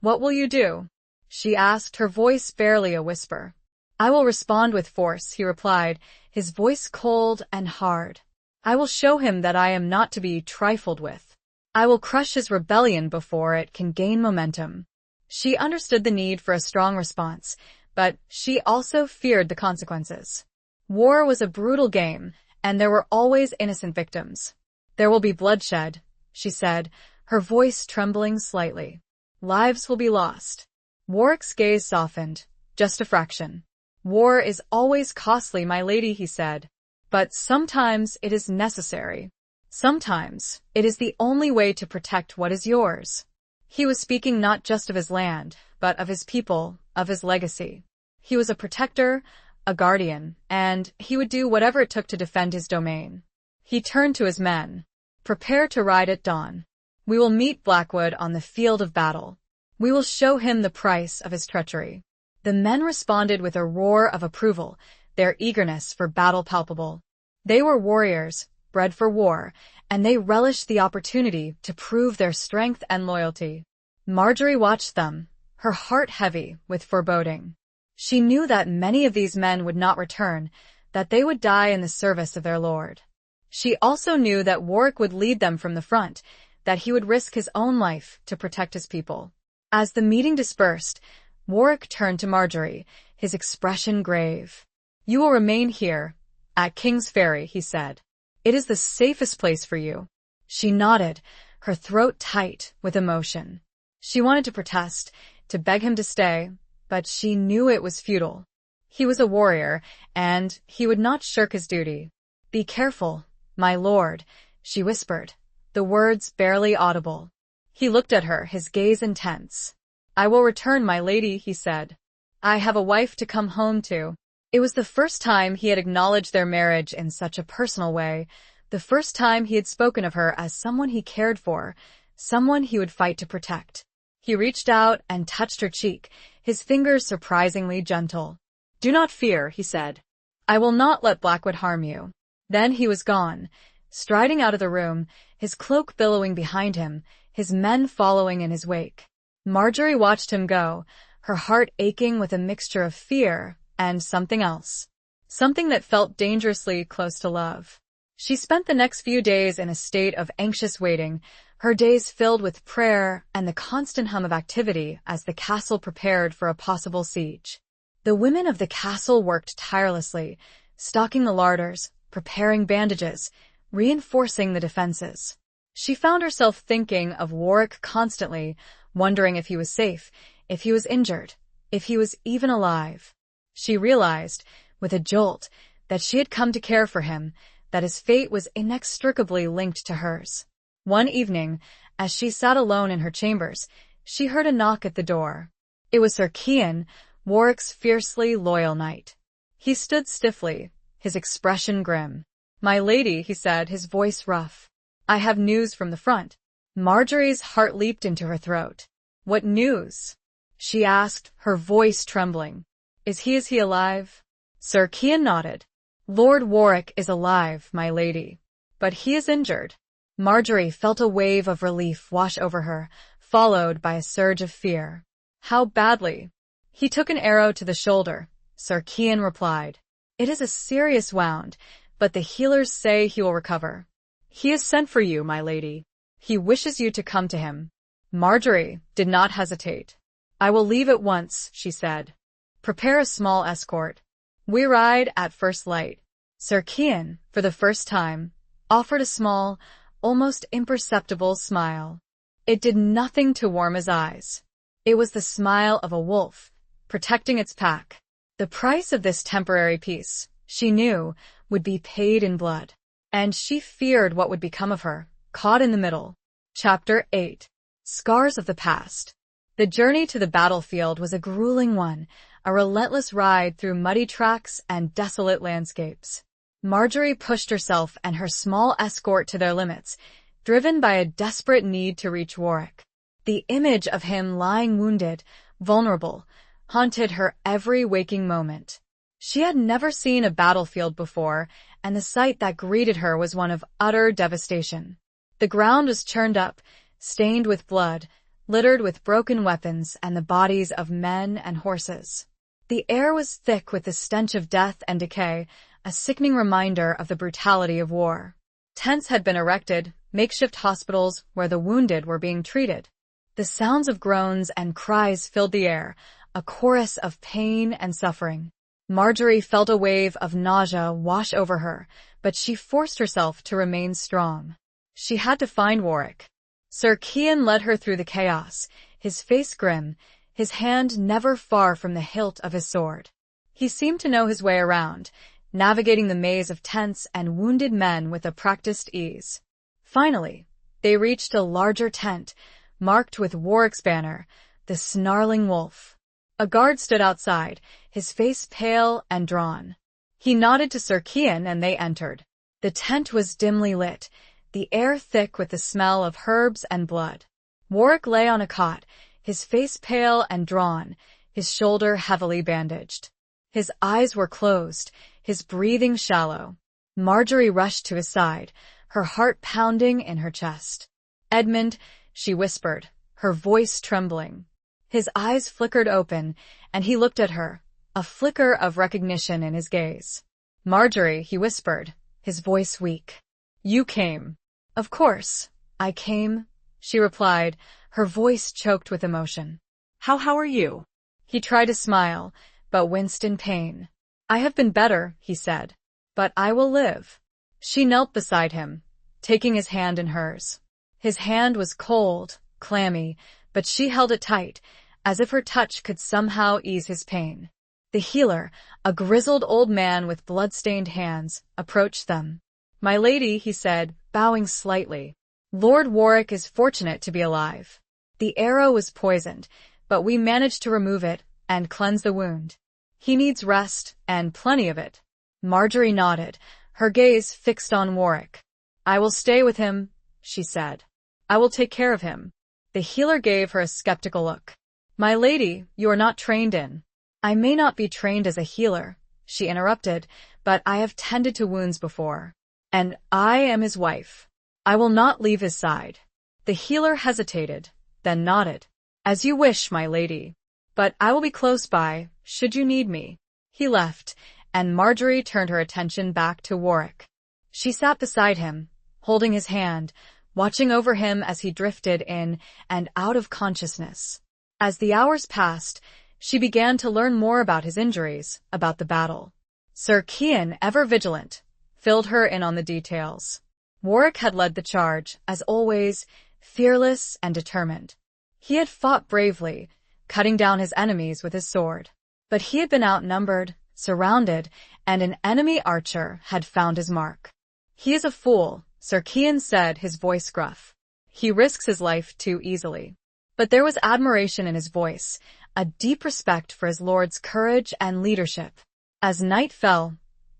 Speaker 1: "What will you do?" she asked, her voice barely a whisper. "I will respond with force," he replied, his voice cold and hard. "I will show him that I am not to be trifled with. I will crush his rebellion before it can gain momentum." She understood the need for a strong response, but she also feared the consequences. War was a brutal game, and there were always innocent victims. "There will be bloodshed," she said, her voice trembling slightly. "Lives will be lost." Warwick's gaze softened, just a fraction. "War is always costly, my lady," he said. "But sometimes it is necessary. Sometimes it is the only way to protect what is yours." He was speaking not just of his land, but of his people, of his legacy. He was a protector, a guardian, and he would do whatever it took to defend his domain. He turned to his men. "Prepare to ride at dawn. We will meet Blackwood on the field of battle. We will show him the price of his treachery." The men responded with a roar of approval, their eagerness for battle palpable. They were warriors, bred for war, and they relished the opportunity to prove their strength and loyalty. Marjorie watched them, her heart heavy with foreboding. She knew that many of these men would not return, that they would die in the service of their lord. She also knew that Warwick would lead them from the front, that he would risk his own life to protect his people. As the meeting dispersed, Warwick turned to Marjorie, his expression grave. "You will remain here, at King's Ferry," he said. "It is the safest place for you." She nodded, her throat tight with emotion. She wanted to protest, to beg him to stay, but she knew it was futile. He was a warrior, and he would not shirk his duty. "Be careful, my lord," she whispered, the words barely audible. He looked at her, his gaze intense. "I will return, my lady," he said. "I have a wife to come home to." It was the first time he had acknowledged their marriage in such a personal way, the first time he had spoken of her as someone he cared for, someone he would fight to protect. He reached out and touched her cheek, his fingers surprisingly gentle. "Do not fear," he said. "I will not let Blackwood harm you." Then he was gone, striding out of the room, his cloak billowing behind him, his men following in his wake. Marjorie watched him go, her heart aching with a mixture of fear and something else. Something that felt dangerously close to love. She spent the next few days in a state of anxious waiting, her days filled with prayer and the constant hum of activity as the castle prepared for a possible siege. The women of the castle worked tirelessly, stocking the larders, preparing bandages, reinforcing the defenses. She found herself thinking of Warwick constantly, wondering if he was safe, if he was injured, if he was even alive. She realized, with a jolt, that she had come to care for him, that his fate was inextricably linked to hers. One evening, as she sat alone in her chambers, she heard a knock at the door. It was Sir Cian, Warwick's fiercely loyal knight. He stood stiffly, his expression grim. "My lady," he said, his voice rough. "I have news from the front." Marjorie's heart leaped into her throat. "What news?" she asked, her voice trembling. Is he alive?" Sir Cian nodded. "Lord Warwick is alive, my lady. But he is injured." Marjorie felt a wave of relief wash over her, followed by a surge of fear. "How badly?" "He took an arrow to the shoulder," Sir Cian replied. "It is a serious wound, but the healers say he will recover." "He has sent for you, my lady. He wishes you to come to him." Marjorie did not hesitate. "I will leave at once," she said. "Prepare a small escort. We ride at first light." Sir Cian, for the first time, offered a small, almost imperceptible smile. It did nothing to warm his eyes. It was the smile of a wolf, protecting its pack. The price of this temporary peace, she knew, would be paid in blood. And she feared what would become of her, caught in the middle. Chapter 8. Scars of the Past. The journey to the battlefield was a grueling one, a relentless ride through muddy tracks and desolate landscapes. Marjorie pushed herself and her small escort to their limits, driven by a desperate need to reach Warwick. The image of him lying wounded, vulnerable, haunted her every waking moment. She had never seen a battlefield before, and the sight that greeted her was one of utter devastation. The ground was churned up, stained with blood, littered with broken weapons and the bodies of men and horses. The air was thick with the stench of death and decay, a sickening reminder of the brutality of war. Tents had been erected, makeshift hospitals where the wounded were being treated. The sounds of groans and cries filled the air, a chorus of pain and suffering. Marjorie felt a wave of nausea wash over her, but she forced herself to remain strong. She had to find Warwick. Sir Cian led her through the chaos, his face grim, his hand never far from the hilt of his sword. He seemed to know his way around, navigating the maze of tents and wounded men with a practiced ease. Finally, they reached a larger tent, marked with Warwick's banner, the snarling wolf. A guard stood outside, his face pale and drawn. He nodded to Sir Cian and they entered. The tent was dimly lit, the air thick with the smell of herbs and blood. Warwick lay on a cot, his face pale and drawn, his shoulder heavily bandaged. His eyes were closed, his breathing shallow. Marjorie rushed to his side, her heart pounding in her chest. "Edmund," she whispered, her voice trembling. His eyes flickered open, and he looked at her, a flicker of recognition in his gaze. "Marjorie," he whispered, his voice weak. "You came." "Of course, I came," she replied, her voice choked with emotion. How are you?" He tried to smile, but winced in pain. "I have been better," he said, "but I will live." She knelt beside him, taking his hand in hers. His hand was cold, clammy, but she held it tight, as if her touch could somehow ease his pain. The healer, a grizzled old man with blood-stained hands, approached them. "My lady," he said, bowing slightly. "Lord Warwick is fortunate to be alive. The arrow was poisoned, but we managed to remove it and cleanse the wound. He needs rest, and plenty of it." Marjorie nodded, her gaze fixed on Warwick. "I will stay with him," she said. "I will take care of him." The healer gave her a skeptical look. "My lady, you are not trained in—" "I may not be trained as a healer," she interrupted, "but I have tended to wounds before. And I am his wife. I will not leave his side." The healer hesitated, then nodded. "As you wish, my lady. But I will be close by, should you need me." He left, and Marjorie turned her attention back to Warwick. She sat beside him, holding his hand, watching over him as he drifted in and out of consciousness. As the hours passed, she began to learn more about his injuries, about the battle. Sir Cian, ever vigilant, filled her in on the details. Warwick had led the charge, as always, fearless and determined. He had fought bravely, cutting down his enemies with his sword. But he had been outnumbered, surrounded, and an enemy archer had found his mark. "He is a fool," Sir Cian said, his voice gruff. "He risks his life too easily." But there was admiration in his voice, a deep respect for his lord's courage and leadership. As night fell,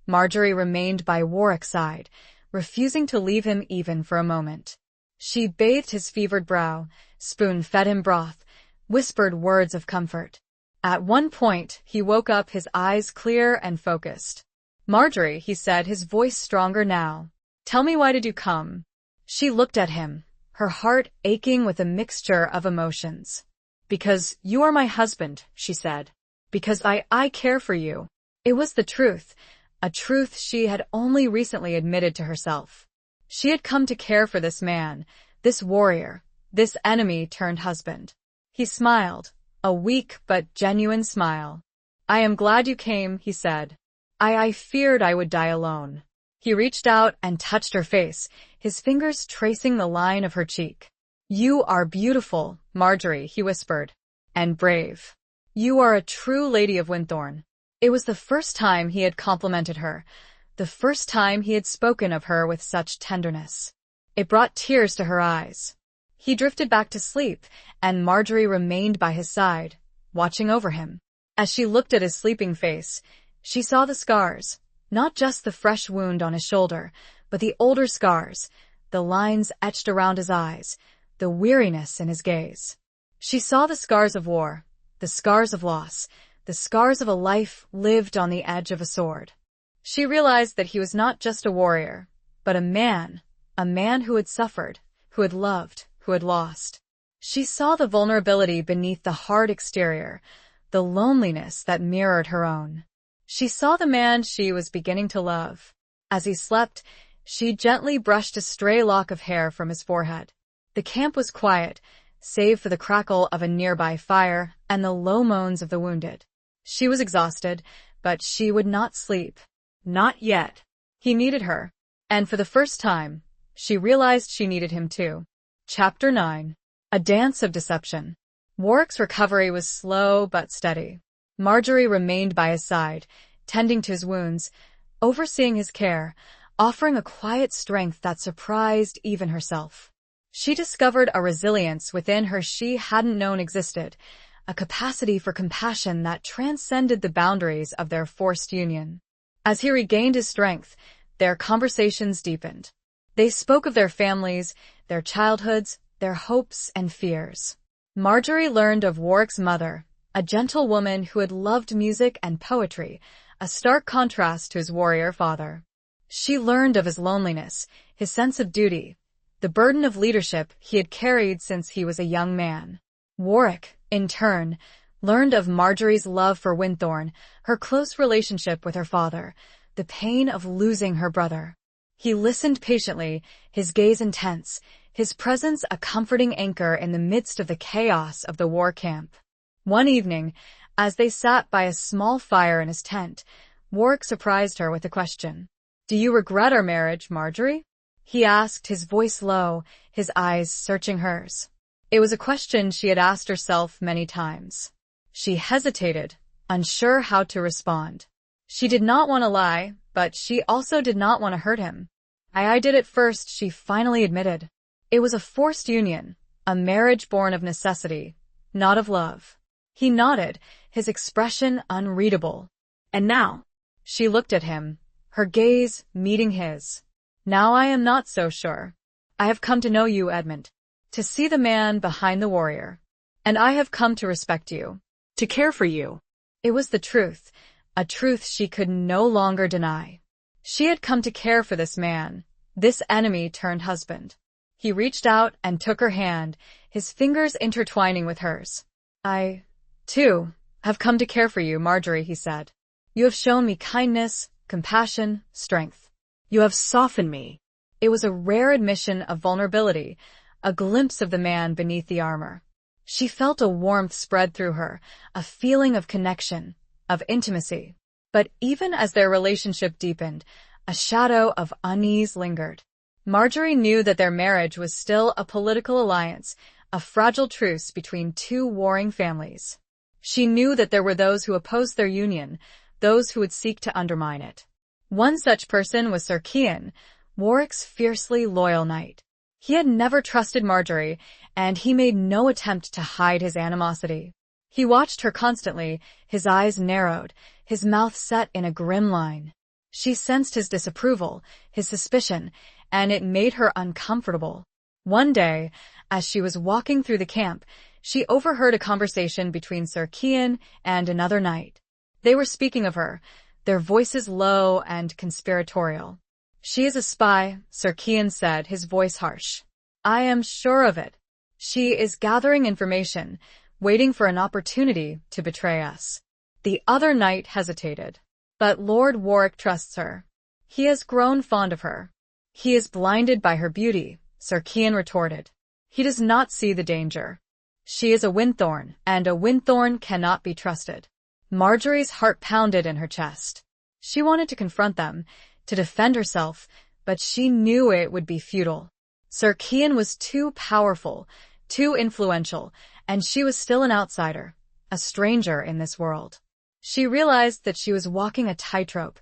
Speaker 1: Marjorie remained by Warwick's side, refusing to leave him even for a moment. She bathed his fevered brow, spoon-fed him broth, whispered words of comfort. At one point, he woke up, his eyes clear and focused. "Marjorie," he said, his voice stronger now, "tell me, why did you come?" She looked at him, her heart aching with a mixture of emotions. "Because you are my husband," she said. "Because I care for you." It was the truth, a truth she had only recently admitted to herself. She had come to care for this man, this warrior, this enemy-turned-husband. He smiled, a weak but genuine smile. "I am glad you came," he said. I feared I would die alone." He reached out and touched her face, his fingers tracing the line of her cheek. "You are beautiful, Marjorie," he whispered, "and brave. You are a true lady of Winthorn." It was the first time he had complimented her, the first time he had spoken of her with such tenderness. It brought tears to her eyes. He drifted back to sleep, and Marjorie remained by his side, watching over him. As she looked at his sleeping face, she saw the scars, not just the fresh wound on his shoulder, but the older scars, the lines etched around his eyes, the weariness in his gaze. She saw the scars of war, the scars of loss, the scars of a life lived on the edge of a sword. She realized that he was not just a warrior, but a man who had suffered, who had loved, who had lost. She saw the vulnerability beneath the hard exterior, the loneliness that mirrored her own. She saw the man she was beginning to love. As he slept, she gently brushed a stray lock of hair from his forehead. The camp was quiet, save for the crackle of a nearby fire and the low moans of the wounded. She was exhausted, but she would not sleep. Not yet. He needed her, and for the first time, she realized she needed him too. Chapter 9. A Dance of Deception. Warwick's recovery was slow but steady. Marjorie remained by his side, tending to his wounds, overseeing his care, offering a quiet strength that surprised even herself. She discovered a resilience within her she hadn't known existed, a capacity for compassion that transcended the boundaries of their forced union. As he regained his strength, their conversations deepened. They spoke of their families, their childhoods, their hopes and fears. Marjorie learned of Warwick's mother, a gentle woman who had loved music and poetry, a stark contrast to his warrior father. She learned of his loneliness, his sense of duty, the burden of leadership he had carried since he was a young man. Warwick, in turn, learned of Marjorie's love for Winthorne, her close relationship with her father, the pain of losing her brother. He listened patiently, his gaze intense, his presence a comforting anchor in the midst of the chaos of the war camp. One evening, as they sat by a small fire in his tent, Warwick surprised her with a question. "Do you regret our marriage, Marjorie?" he asked, his voice low, his eyes searching hers. It was a question she had asked herself many times. She hesitated, unsure how to respond. She did not want to lie, but she also did not want to hurt him. I did at first, she finally admitted. It was a forced union, a marriage born of necessity, not of love. He nodded, his expression unreadable. And now? She looked at him, her gaze meeting his. Now I am not so sure. I have come to know you, Edmund, to see the man behind the warrior. And I have come to respect you, to care for you. It was the truth, a truth she could no longer deny. She had come to care for this man, this enemy-turned-husband. He reached out and took her hand, his fingers intertwining with hers. I, too, have come to care for you, Marjorie, he said. You have shown me kindness, compassion, strength. You have softened me. It was a rare admission of vulnerability, a glimpse of the man beneath the armor. She felt a warmth spread through her, a feeling of connection, of intimacy. But even as their relationship deepened, a shadow of unease lingered. Marjorie knew that their marriage was still a political alliance, a fragile truce between two warring families. She knew that there were those who opposed their union, those who would seek to undermine it. One such person was Sir Cian, Warwick's fiercely loyal knight. He had never trusted Marjorie, and he made no attempt to hide his animosity. He watched her constantly, his eyes narrowed, his mouth set in a grim line. She sensed his disapproval, his suspicion, and it made her uncomfortable. One day, as she was walking through the camp, she overheard a conversation between Sir Cian and another knight. They were speaking of her, their voices low and conspiratorial. She is a spy, Sir Cian said, his voice harsh. I am sure of it. She is gathering information, waiting for an opportunity to betray us. The other knight hesitated. But Lord Warwick trusts her. He has grown fond of her. He is blinded by her beauty, Sir Cian retorted. He does not see the danger. She is a Winthorne, and a Winthorne cannot be trusted. Marjorie's heart pounded in her chest. She wanted to confront them, to defend herself, but she knew it would be futile. Sir Cian was too powerful, too influential, and she was still an outsider, a stranger in this world. She realized that she was walking a tightrope,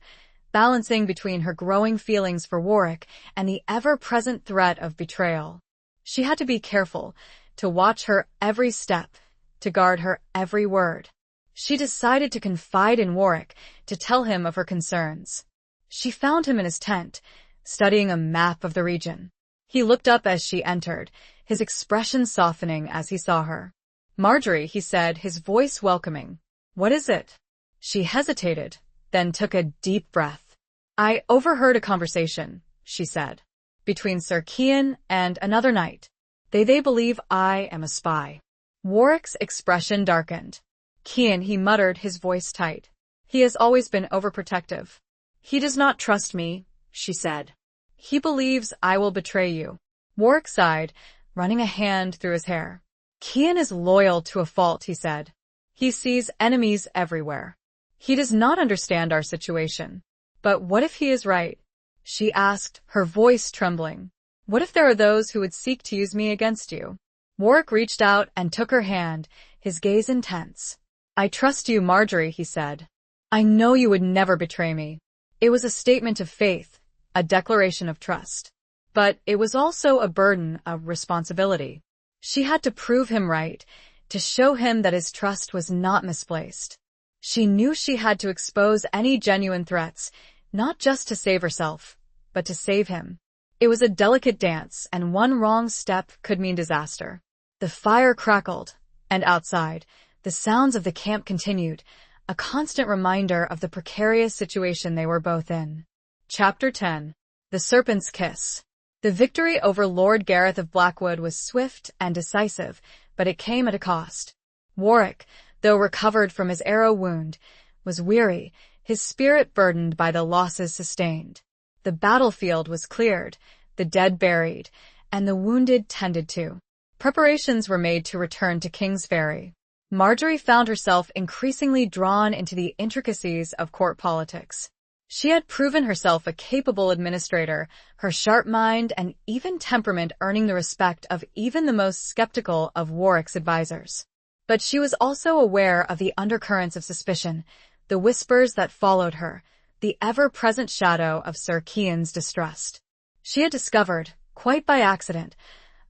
Speaker 1: balancing between her growing feelings for Warwick and the ever-present threat of betrayal. She had to be careful, to watch her every step, to guard her every word. She decided to confide in Warwick, to tell him of her concerns. She found him in his tent, studying a map of the region. He looked up as she entered, his expression softening as he saw her. "Marjorie," he said, his voice welcoming. "What is it?" She hesitated, then took a deep breath. "I overheard a conversation," she said, "between Sir Cian and another knight. They believe I am a spy." Warwick's expression darkened. "Cian," he muttered, his voice tight. "He has always been overprotective." "He does not trust me," she said. "He believes I will betray you." Warwick sighed, running a hand through his hair. "Cian is loyal to a fault," he said. "He sees enemies everywhere. He does not understand our situation." "But what if he is right?" she asked, her voice trembling. "What if there are those who would seek to use me against you?" Warwick reached out and took her hand, his gaze intense. "I trust you, Marjorie," he said. "I know you would never betray me." It was a statement of faith, a declaration of trust. But it was also a burden, a responsibility. She had to prove him right, to show him that his trust was not misplaced. She knew she had to expose any genuine threats, not just to save herself, but to save him. It was a delicate dance, and one wrong step could mean disaster. The fire crackled, and outside, the sounds of the camp continued, a constant reminder of the precarious situation they were both in. Chapter 10. The Serpent's Kiss. The victory over Lord Gareth of Blackwood was swift and decisive, but it came at a cost. Warwick, though recovered from his arrow wound, was weary, his spirit burdened by the losses sustained. The battlefield was cleared, the dead buried, and the wounded tended to. Preparations were made to return to Kingsferry. Marjorie found herself increasingly drawn into the intricacies of court politics. She had proven herself a capable administrator, her sharp mind and even temperament earning the respect of even the most skeptical of Warwick's advisors. But she was also aware of the undercurrents of suspicion, the whispers that followed her, the ever-present shadow of Sir Cian's distrust. She had discovered, quite by accident,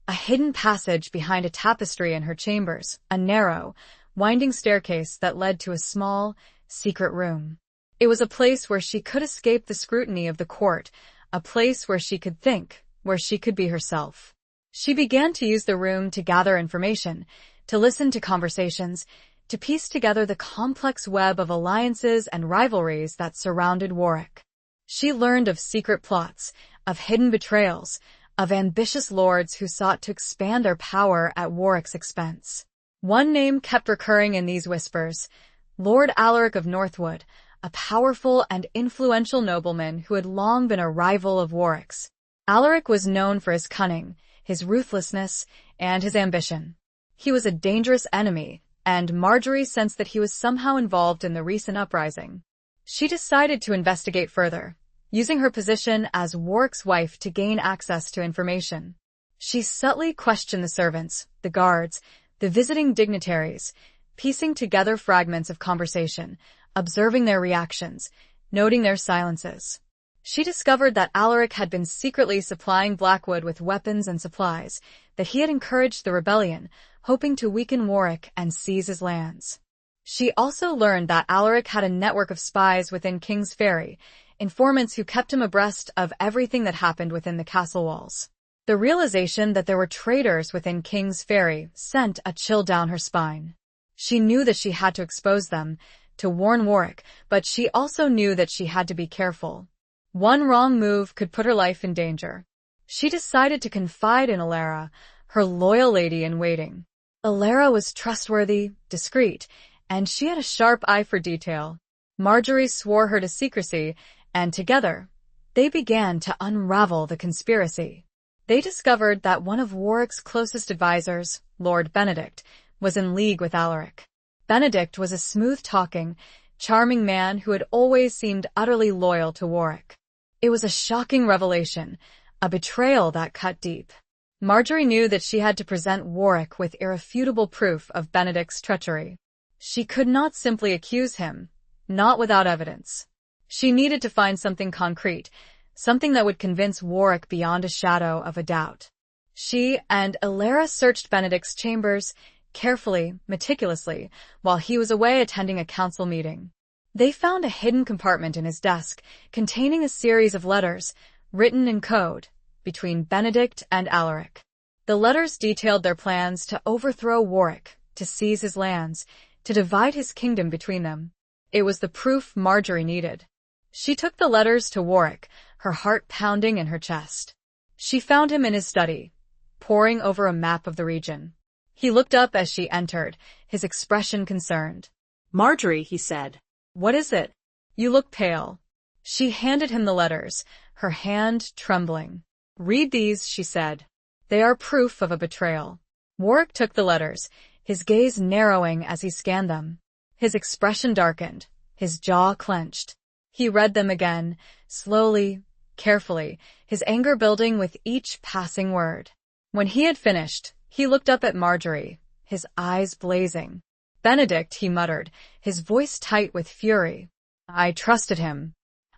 Speaker 1: a hidden passage behind a tapestry in her chambers, a narrow, winding staircase that led to a small, secret room. It was a place where she could escape the scrutiny of the court, a place where she could think, where she could be herself. She began to use the room to gather information, to listen to conversations, to piece together the complex web of alliances and rivalries that surrounded Warwick. She learned of secret plots, of hidden betrayals, of ambitious lords who sought to expand their power at Warwick's expense. One name kept recurring in these whispers: Lord Alaric of Northwood, a powerful and influential nobleman who had long been a rival of Warwick's. Alaric was known for his cunning, his ruthlessness, and his ambition. He was a dangerous enemy, and Marjorie sensed that he was somehow involved in the recent uprising. She decided to investigate further, using her position as Warwick's wife to gain access to information. She subtly questioned the servants, the guards, the visiting dignitaries, piecing together fragments of conversation, observing their reactions, noting their silences. She discovered that Alaric had been secretly supplying Blackwood with weapons and supplies, that he had encouraged the rebellion, hoping to weaken Warwick and seize his lands. She also learned that Alaric had a network of spies within Kingsferry, informants who kept him abreast of everything that happened within the castle walls. The realization that there were traitors within Kingsferry sent a chill down her spine. She knew that she had to expose them, to warn Warwick, but she also knew that she had to be careful. One wrong move could put her life in danger. She decided to confide in Alara, her loyal lady-in-waiting. Alara was trustworthy, discreet, and she had a sharp eye for detail. Marjorie swore her to secrecy, and together, they began to unravel the conspiracy. They discovered that one of Warwick's closest advisors, Lord Benedict, was in league with Alaric. Benedict was a smooth-talking, charming man who had always seemed utterly loyal to Warwick. It was a shocking revelation, a betrayal that cut deep. Marjorie knew that she had to present Warwick with irrefutable proof of Benedict's treachery. She could not simply accuse him, not without evidence. She needed to find something concrete, something that would convince Warwick beyond a shadow of a doubt. She and Alara searched Benedict's chambers carefully, meticulously, while he was away attending a council meeting. They found a hidden compartment in his desk containing a series of letters written in code between Benedict and Alaric. The letters detailed their plans to overthrow Warwick, to seize his lands, to divide his kingdom between them. It was the proof Marjorie needed. She took the letters to Warwick, her heart pounding in her chest. She found him in his study, poring over a map of the region. He looked up as she entered, his expression concerned.
Speaker 2: "Marjorie," he said.
Speaker 1: "What is it? You look pale." She handed him the letters, her hand trembling. "Read these," she said. "They are proof of a betrayal." Warwick took the letters, his gaze narrowing as he scanned them. His expression darkened, his jaw clenched. He read them again, slowly, carefully, his anger building with each passing word. When he had finished, he looked up at Marjorie, his eyes blazing. "Benedict," he muttered, his voice tight with fury. "I trusted him.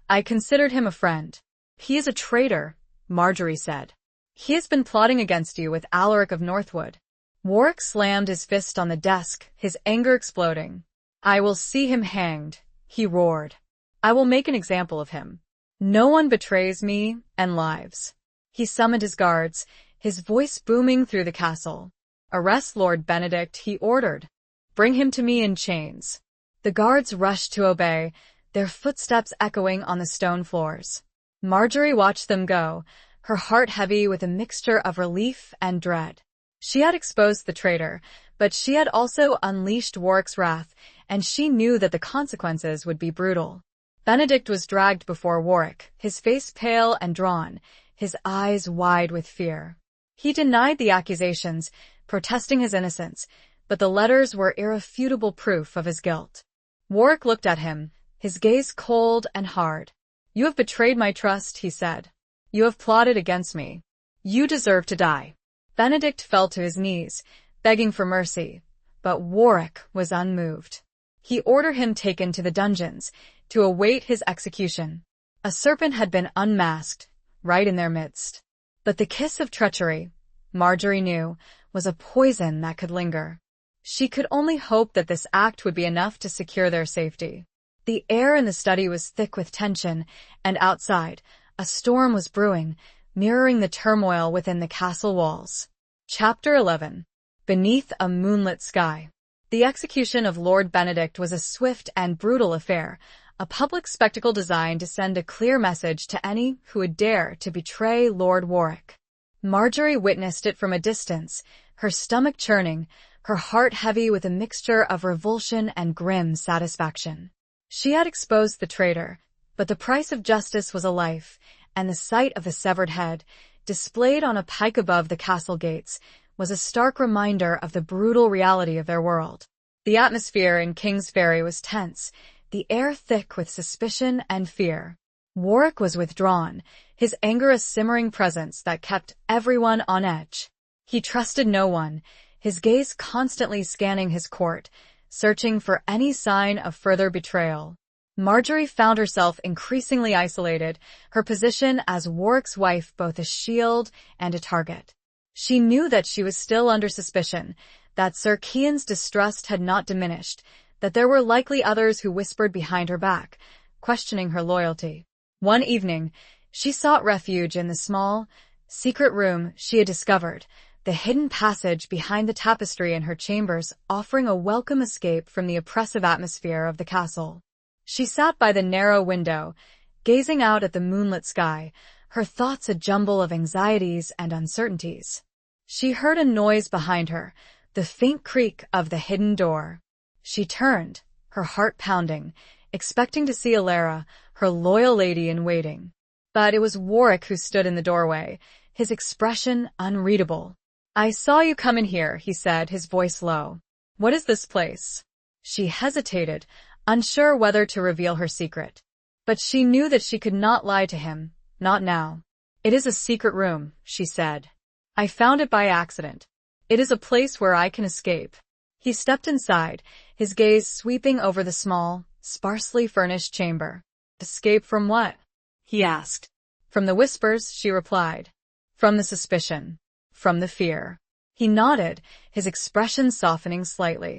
Speaker 1: I considered him a friend." "He is a traitor," Marjorie said. "He has been plotting against you with Alaric of Northwood." Warwick slammed his fist on the desk, his anger exploding. "I will see him hanged," he roared. "I will make an example of him. No one betrays me and lives." He summoned his guards, his voice booming through the castle. "Arrest Lord Benedict," he ordered. "Bring him to me in chains." The guards rushed to obey, their footsteps echoing on the stone floors. Marjorie watched them go, her heart heavy with a mixture of relief and dread. She had exposed the traitor, but she had also unleashed Warwick's wrath, and she knew that the consequences would be brutal. Benedict was dragged before Warwick, his face pale and drawn, his eyes wide with fear. He denied the accusations, protesting his innocence, but the letters were irrefutable proof of his guilt. Warwick looked at him, his gaze cold and hard. "You have betrayed my trust," he said. "You have plotted against me. You deserve to die." Benedict fell to his knees, begging for mercy, but Warwick was unmoved. He ordered him taken to the dungeons, to await his execution. A serpent had been unmasked, right in their midst. But the kiss of treachery, Marjorie knew, was a poison that could linger. She could only hope that this act would be enough to secure their safety. The air in the study was thick with tension, and outside, a storm was brewing, mirroring the turmoil within the castle walls. Chapter 11. Beneath a Moonlit Sky. The execution of Lord Benedict was a swift and brutal affair, a public spectacle designed to send a clear message to any who would dare to betray Lord Warwick. Marjorie witnessed it from a distance, her stomach churning, her heart heavy with a mixture of revulsion and grim satisfaction. She had exposed the traitor, but the price of justice was a life, and the sight of the severed head, displayed on a pike above the castle gates, was a stark reminder of the brutal reality of their world. The atmosphere in King's Ferry was tense, the air thick with suspicion and fear. Warwick was withdrawn, his anger a simmering presence that kept everyone on edge. He trusted no one, his gaze constantly scanning his court, searching for any sign of further betrayal. Marjorie found herself increasingly isolated, her position as Warwick's wife both a shield and a target. She knew that she was still under suspicion, that Sir Cian's distrust had not diminished, that there were likely others who whispered behind her back, questioning her loyalty. One evening, she sought refuge in the small, secret room she had discovered, the hidden passage behind the tapestry in her chambers offering a welcome escape from the oppressive atmosphere of the castle. She sat by the narrow window, gazing out at the moonlit sky, her thoughts a jumble of anxieties and uncertainties. She heard a noise behind her, the faint creak of the hidden door. She turned, her heart pounding, expecting to see Alara, her loyal lady-in-waiting. But it was Warwick who stood in the doorway, his expression unreadable. "I saw you come in here," he said, his voice low. "What is this place?" She hesitated, unsure whether to reveal her secret. But she knew that she could not lie to him, not now. "It is a secret room," she said. "I found it by accident. It is a place where I can escape." He stepped inside, his gaze sweeping over the small, sparsely furnished chamber. "Escape from what?" he asked. "From the whispers," she replied. "From the suspicion. from the fear. He nodded, his expression softening slightly.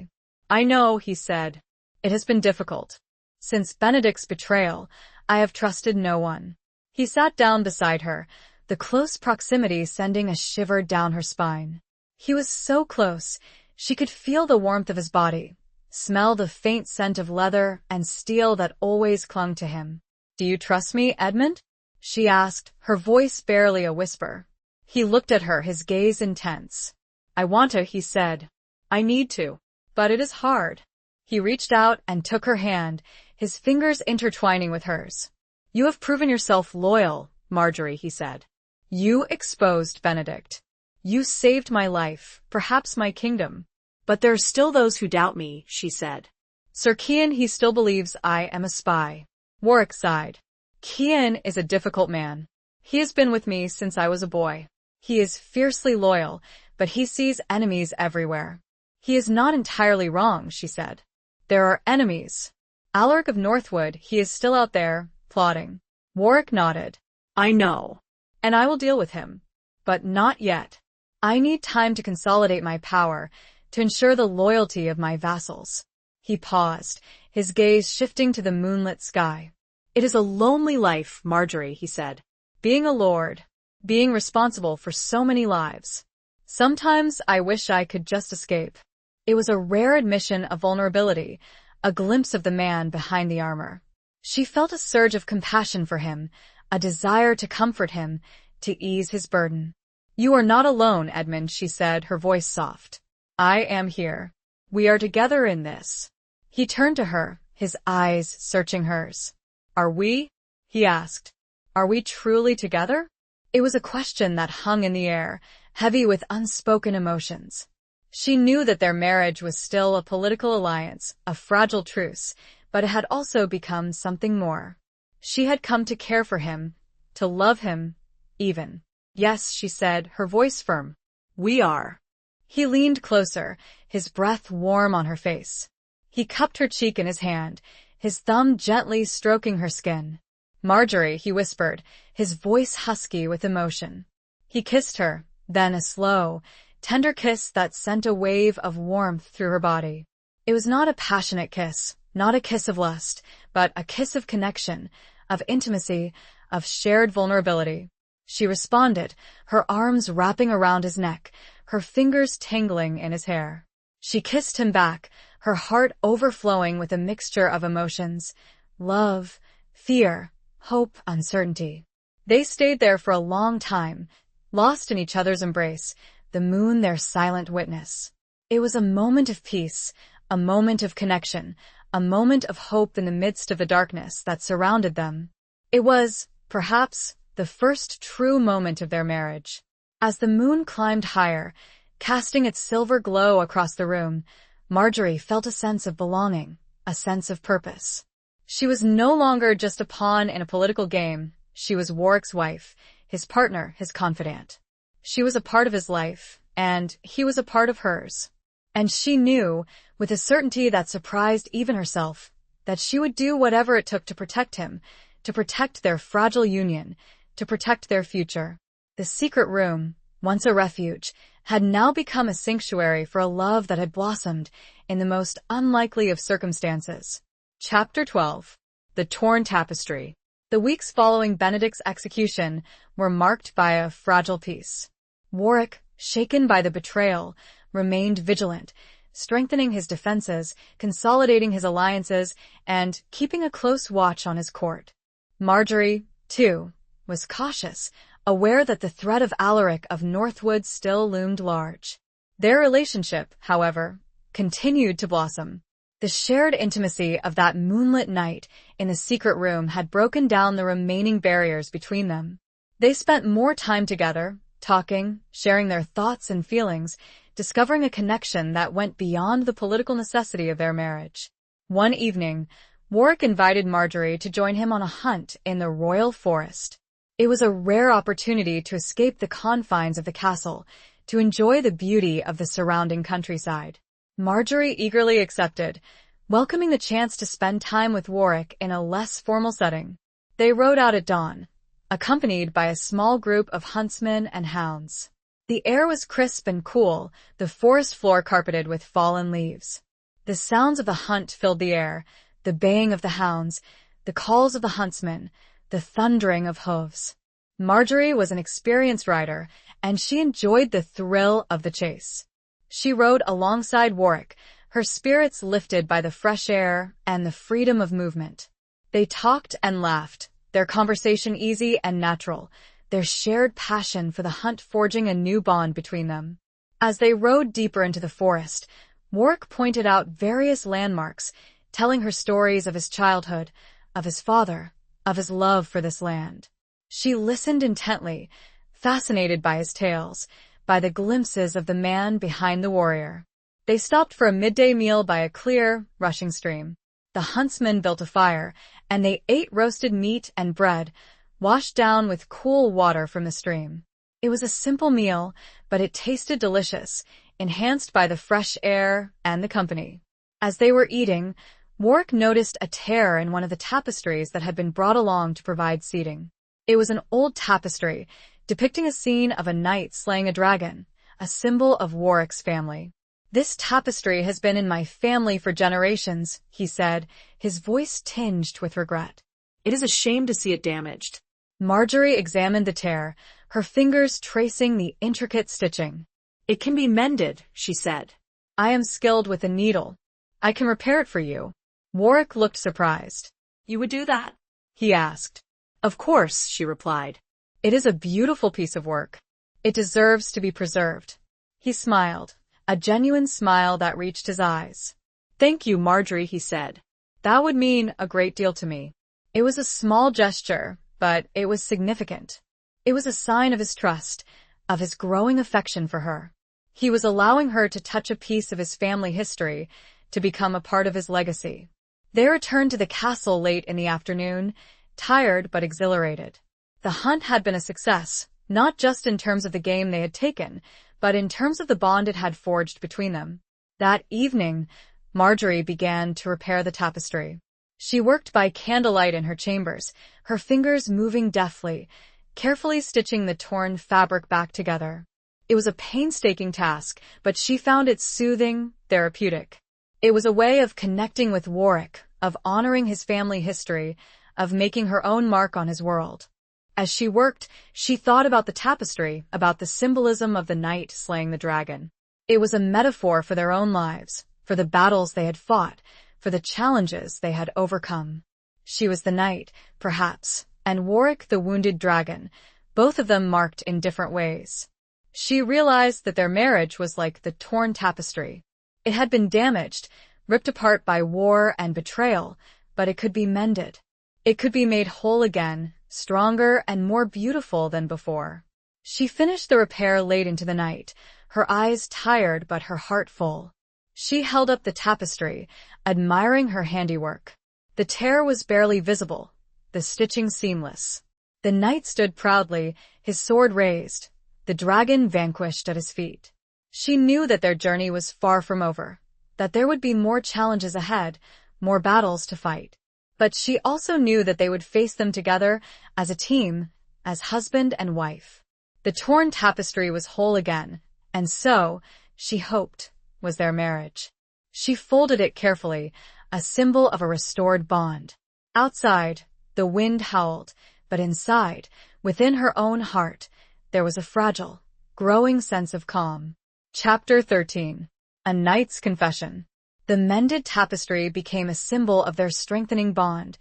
Speaker 1: "I know," he said. "It has been difficult. Since Benedict's betrayal, I have trusted no one." He sat down beside her, the close proximity sending a shiver down her spine. He was so close, she could feel the warmth of his body, smell the faint scent of leather and steel that always clung to him. "Do you trust me, Edmund?" she asked, her voice barely a whisper. He looked at her, his gaze intense. "I want to," he said. "I need to. But it is hard." He reached out and took her hand, his fingers intertwining with hers. "You have proven yourself loyal, Marjorie," he said. "You exposed Benedict. You saved my life, perhaps my kingdom."
Speaker 2: "But there are still those who doubt me," she said.
Speaker 1: "Sir Cian, he still believes I am a spy." Warwick sighed. "Cian is a difficult man. He has been with me since I was a boy. He is fiercely loyal, but he sees enemies everywhere." "He is not entirely wrong," she said. "There are enemies. Alaric of Northwood, he is still out there, plotting." Warwick nodded.
Speaker 2: "I know.
Speaker 1: "And I will deal with him. But not yet. I need time to consolidate my power, to ensure the loyalty of my vassals." He paused, his gaze shifting to the moonlit sky.
Speaker 2: "It is a lonely life, Marjorie," he said.
Speaker 1: "Being a lord, being responsible for so many lives. Sometimes I wish I could just escape." It was a rare admission of vulnerability, a glimpse of the man behind the armor. She felt a surge of compassion for him, a desire to comfort him, to ease his burden. "You are not alone, Edmund," she said, her voice soft. "I am here. We are together in this." He turned to her, his eyes searching hers. "Are we?" he asked. "Are we truly together?" It was a question that hung in the air, heavy with unspoken emotions. She knew that their marriage was still a political alliance, a fragile truce, but it had also become something more. She had come to care for him, to love him, even. "Yes," she said, her voice firm. "We are." He leaned closer, his breath warm on her face. He cupped her cheek in his hand, his thumb gently stroking her skin. "Marjorie," he whispered, his voice husky with emotion. He kissed her, then a slow, tender kiss that sent a wave of warmth through her body. It was not a passionate kiss, not a kiss of lust, but a kiss of connection, of intimacy, of shared vulnerability. She responded, her arms wrapping around his neck, her fingers tingling in his hair. She kissed him back, her heart overflowing with a mixture of emotions, love, fear, hope, uncertainty. They stayed there for a long time, lost in each other's embrace, the moon their silent witness. It was a moment of peace, a moment of connection, a moment of hope in the midst of the darkness that surrounded them. It was, perhaps, the first true moment of their marriage. As the moon climbed higher, casting its silver glow across the room, Marjorie felt a sense of belonging, a sense of purpose. She was no longer just a pawn in a political game. She was Warwick's wife, his partner, his confidant. She was a part of his life, and he was a part of hers. And she knew, with a certainty that surprised even herself, that she would do whatever it took to protect him, to protect their fragile union, to protect their future. The secret room, once a refuge, had now become a sanctuary for a love that had blossomed in the most unlikely of circumstances. Chapter 12. The Torn Tapestry. The weeks following Benedict's execution were marked by a fragile peace. Warwick, shaken by the betrayal, remained vigilant, strengthening his defenses, consolidating his alliances, and keeping a close watch on his court. Marjorie, too, was cautious, aware that the threat of Alaric of Northwood still loomed large. Their relationship, however, continued to blossom. The shared intimacy of that moonlit night in the secret room had broken down the remaining barriers between them. They spent more time together, talking, sharing their thoughts and feelings, discovering a connection that went beyond the political necessity of their marriage. One evening, Warwick invited Marjorie to join him on a hunt in the royal forest. It was a rare opportunity to escape the confines of the castle, to enjoy the beauty of the surrounding countryside. Marjorie eagerly accepted, welcoming the chance to spend time with Warwick in a less formal setting. They rode out at dawn, accompanied by a small group of huntsmen and hounds. The air was crisp and cool, the forest floor carpeted with fallen leaves. The sounds of the hunt filled the air, the baying of the hounds, the calls of the huntsmen, the thundering of hooves. Marjorie was an experienced rider, and she enjoyed the thrill of the chase. She rode alongside Warwick, her spirits lifted by the fresh air and the freedom of movement. They talked and laughed, their conversation easy and natural, their shared passion for the hunt forging a new bond between them. As they rode deeper into the forest, Warwick pointed out various landmarks, telling her stories of his childhood, of his father, of his love for this land. She listened intently, fascinated by his tales, by the glimpses of the man behind the warrior. They stopped for a midday meal by a clear, rushing stream. The huntsmen built a fire, and they ate roasted meat and bread, washed down with cool water from the stream. It was a simple meal, but it tasted delicious, enhanced by the fresh air and the company. As they were eating, Warwick noticed a tear in one of the tapestries that had been brought along to provide seating. It was an old tapestry, depicting a scene of a knight slaying a dragon, a symbol of Warwick's family. "This tapestry has been in my family for generations," he said, his voice tinged with regret.
Speaker 2: "It is a shame to see it damaged."
Speaker 1: Marjorie examined the tear, her fingers tracing the intricate stitching.
Speaker 2: "It can be mended," she said.
Speaker 1: "I am skilled with a needle. I can repair it for you." Warwick looked surprised.
Speaker 2: "You would do that?"
Speaker 1: he asked.
Speaker 2: "Of course," she replied.
Speaker 1: "It is a beautiful piece of work. It deserves to be preserved." He smiled, a genuine smile that reached his eyes.
Speaker 2: "Thank you, Marjorie," he said.
Speaker 1: "That would mean a great deal to me." It was a small gesture, but it was significant. It was a sign of his trust, of his growing affection for her. He was allowing her to touch a piece of his family history, to become a part of his legacy. They returned to the castle late in the afternoon, tired but exhilarated. The hunt had been a success, not just in terms of the game they had taken, but in terms of the bond it had forged between them. That evening, Marjorie began to repair the tapestry. She worked by candlelight in her chambers, her fingers moving deftly, carefully stitching the torn fabric back together. It was a painstaking task, but she found it soothing, therapeutic. It was a way of connecting with Warwick, of honoring his family history, of making her own mark on his world. As she worked, she thought about the tapestry, about the symbolism of the knight slaying the dragon. It was a metaphor for their own lives, for the battles they had fought, for the challenges they had overcome. She was the knight, perhaps, and Warwick the wounded dragon, both of them marked in different ways. She realized that their marriage was like the torn tapestry. It had been damaged, ripped apart by war and betrayal, but it could be mended. It could be made whole again, stronger and more beautiful than before. She finished the repair late into the night, her eyes tired but her heart full. She held up the tapestry, admiring her handiwork. The tear was barely visible, the stitching seamless. The knight stood proudly, his sword raised, the dragon vanquished at his feet. She knew that their journey was far from over, that there would be more challenges ahead, more battles to fight. But she also knew that they would face them together as a team, as husband and wife. The torn tapestry was whole again, and so, she hoped, was their marriage. She folded it carefully, a symbol of a restored bond. Outside, the wind howled, but inside, within her own heart, there was a fragile, growing sense of calm. Chapter 13. A Knight's Confession. The mended tapestry became a symbol of their strengthening bond,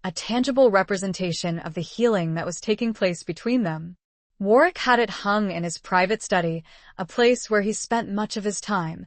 Speaker 1: a tangible representation of the healing that was taking place between them. Warwick had it hung in his private study, a place where he spent much of his time,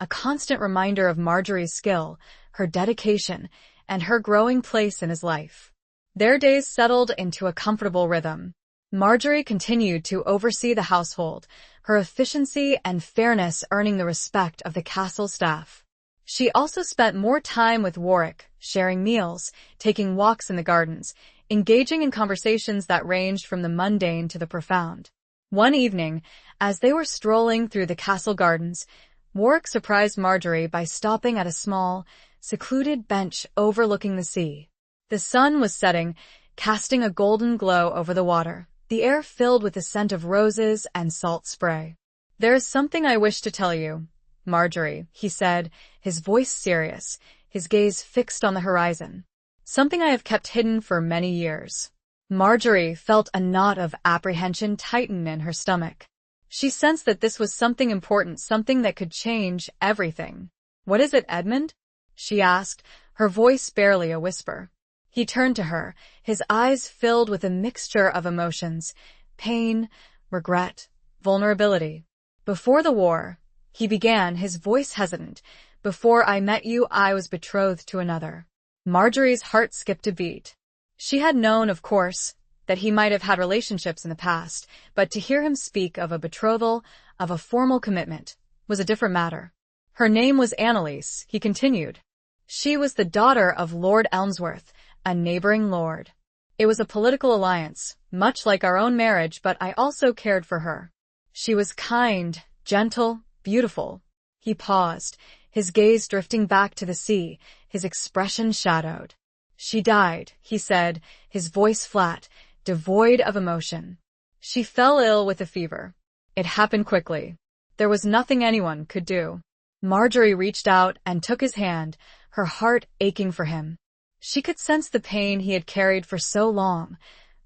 Speaker 1: a constant reminder of Marjorie's skill, her dedication, and her growing place in his life. Their days settled into a comfortable rhythm. Marjorie continued to oversee the household, her efficiency and fairness earning the respect of the castle staff. She also spent more time with Warwick, sharing meals, taking walks in the gardens, engaging in conversations that ranged from the mundane to the profound. One evening, as they were strolling through the castle gardens, Warwick surprised Marjorie by stopping at a small, secluded bench overlooking the sea. The sun was setting, casting a golden glow over the water, the air filled with the scent of roses and salt spray. "There is something I wish to tell you, Marjorie," he said, his voice serious, his gaze fixed on the horizon. "Something I have kept hidden for many years." Marjorie felt a knot of apprehension tighten in her stomach. She sensed that this was something important, something that could change everything. "What is it, Edmund?" she asked, her voice barely a whisper. He turned to her, his eyes filled with a mixture of emotions, pain, regret, vulnerability. "Before the war," he began, his voice hesitant, "before I met you, I was betrothed to another." Marjorie's heart skipped a beat. She had known, of course, that he might have had relationships in the past, but to hear him speak of a betrothal, of a formal commitment, was a different matter. "Her name was Annalise," he continued. "She was the daughter of Lord Elmsworth, a neighboring lord. It was a political alliance, much like our own marriage, but I also cared for her. She was kind, gentle, beautiful." He paused, his gaze drifting back to the sea, his expression shadowed. "She died," he said, his voice flat, devoid of emotion. "She fell ill with a fever. It happened quickly. There was nothing anyone could do." Marjorie reached out and took his hand, her heart aching for him. She could sense the pain he had carried for so long,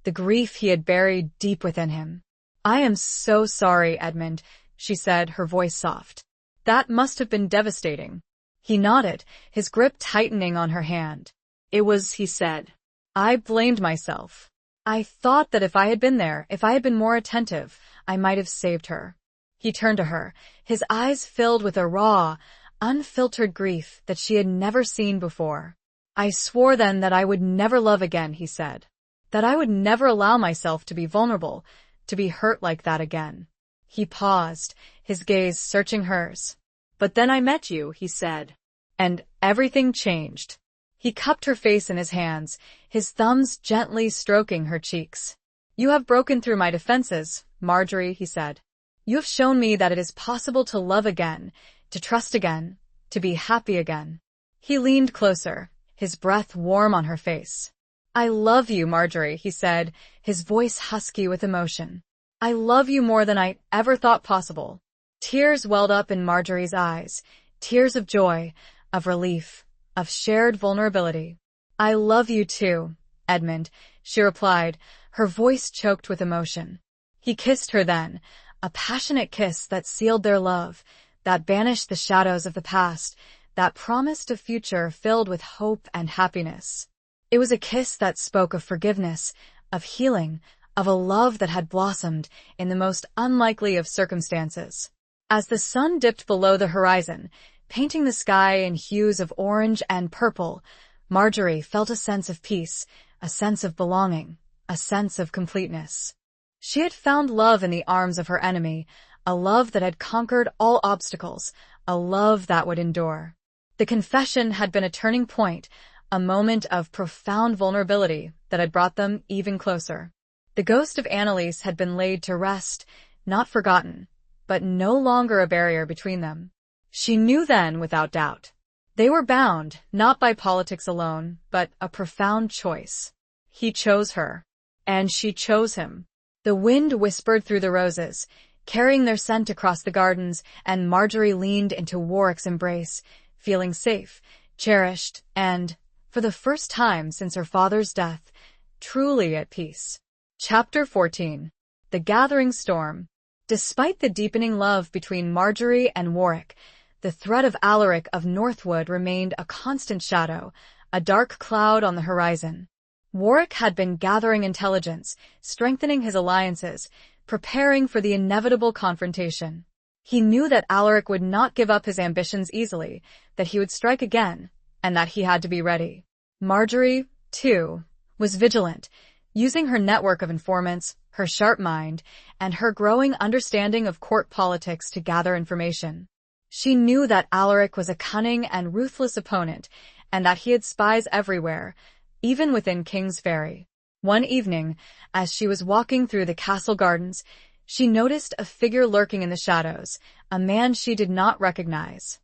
Speaker 1: the grief he had buried deep within him. "I am so sorry, Edmund," she said, her voice soft. "That must have been devastating." He nodded, his grip tightening on her hand. "It was," he said. "I blamed myself. I thought that if I had been there, if I had been more attentive, I might have saved her." He turned to her, his eyes filled with a raw, unfiltered grief that she had never seen before. "I swore then that I would never love again," he said. "That I would never allow myself to be vulnerable, to be hurt like that again." He paused, his gaze searching hers. "But then I met you," he said. "And everything changed." He cupped her face in his hands, his thumbs gently stroking her cheeks. "You have broken through my defenses, Marjorie," he said. "You have shown me that it is possible to love again, to trust again, to be happy again." He leaned closer, his breath warm on her face. "I love you, Marjorie," he said, his voice husky with emotion. "I love you more than I ever thought possible." Tears welled up in Marjorie's eyes, tears of joy, of relief, of shared vulnerability. "I love you too, Edmund," she replied, her voice choked with emotion. He kissed her then, a passionate kiss that sealed their love, that banished the shadows of the past, that promised a future filled with hope and happiness. It was a kiss that spoke of forgiveness, of healing, of a love that had blossomed in the most unlikely of circumstances. As the sun dipped below the horizon, painting the sky in hues of orange and purple, Marjorie felt a sense of peace, a sense of belonging, a sense of completeness. She had found love in the arms of her enemy, a love that had conquered all obstacles, a love that would endure. The confession had been a turning point, a moment of profound vulnerability that had brought them even closer. The ghost of Annalise had been laid to rest, not forgotten, but no longer a barrier between them. She knew then, without doubt. They were bound, not by politics alone, but a profound choice. He chose her, and she chose him. The wind whispered through the roses, carrying their scent across the gardens, and Marjorie leaned into Warwick's embrace, feeling safe, cherished, and, for the first time since her father's death, truly at peace. Chapter 14. The Gathering Storm. Despite the deepening love between Marjorie and Warwick, the threat of Alaric of Northwood remained a constant shadow, a dark cloud on the horizon. Warwick had been gathering intelligence, strengthening his alliances, preparing for the inevitable confrontation. He knew that Alaric would not give up his ambitions easily, that he would strike again, and that he had to be ready. Marjorie, too, was vigilant, using her network of informants, her sharp mind, and her growing understanding of court politics to gather information. She knew that Alaric was a cunning and ruthless opponent, and that he had spies everywhere, even within King's Ferry. One evening, as she was walking through the castle gardens, she noticed a figure lurking in the shadows, a man she did not recognize.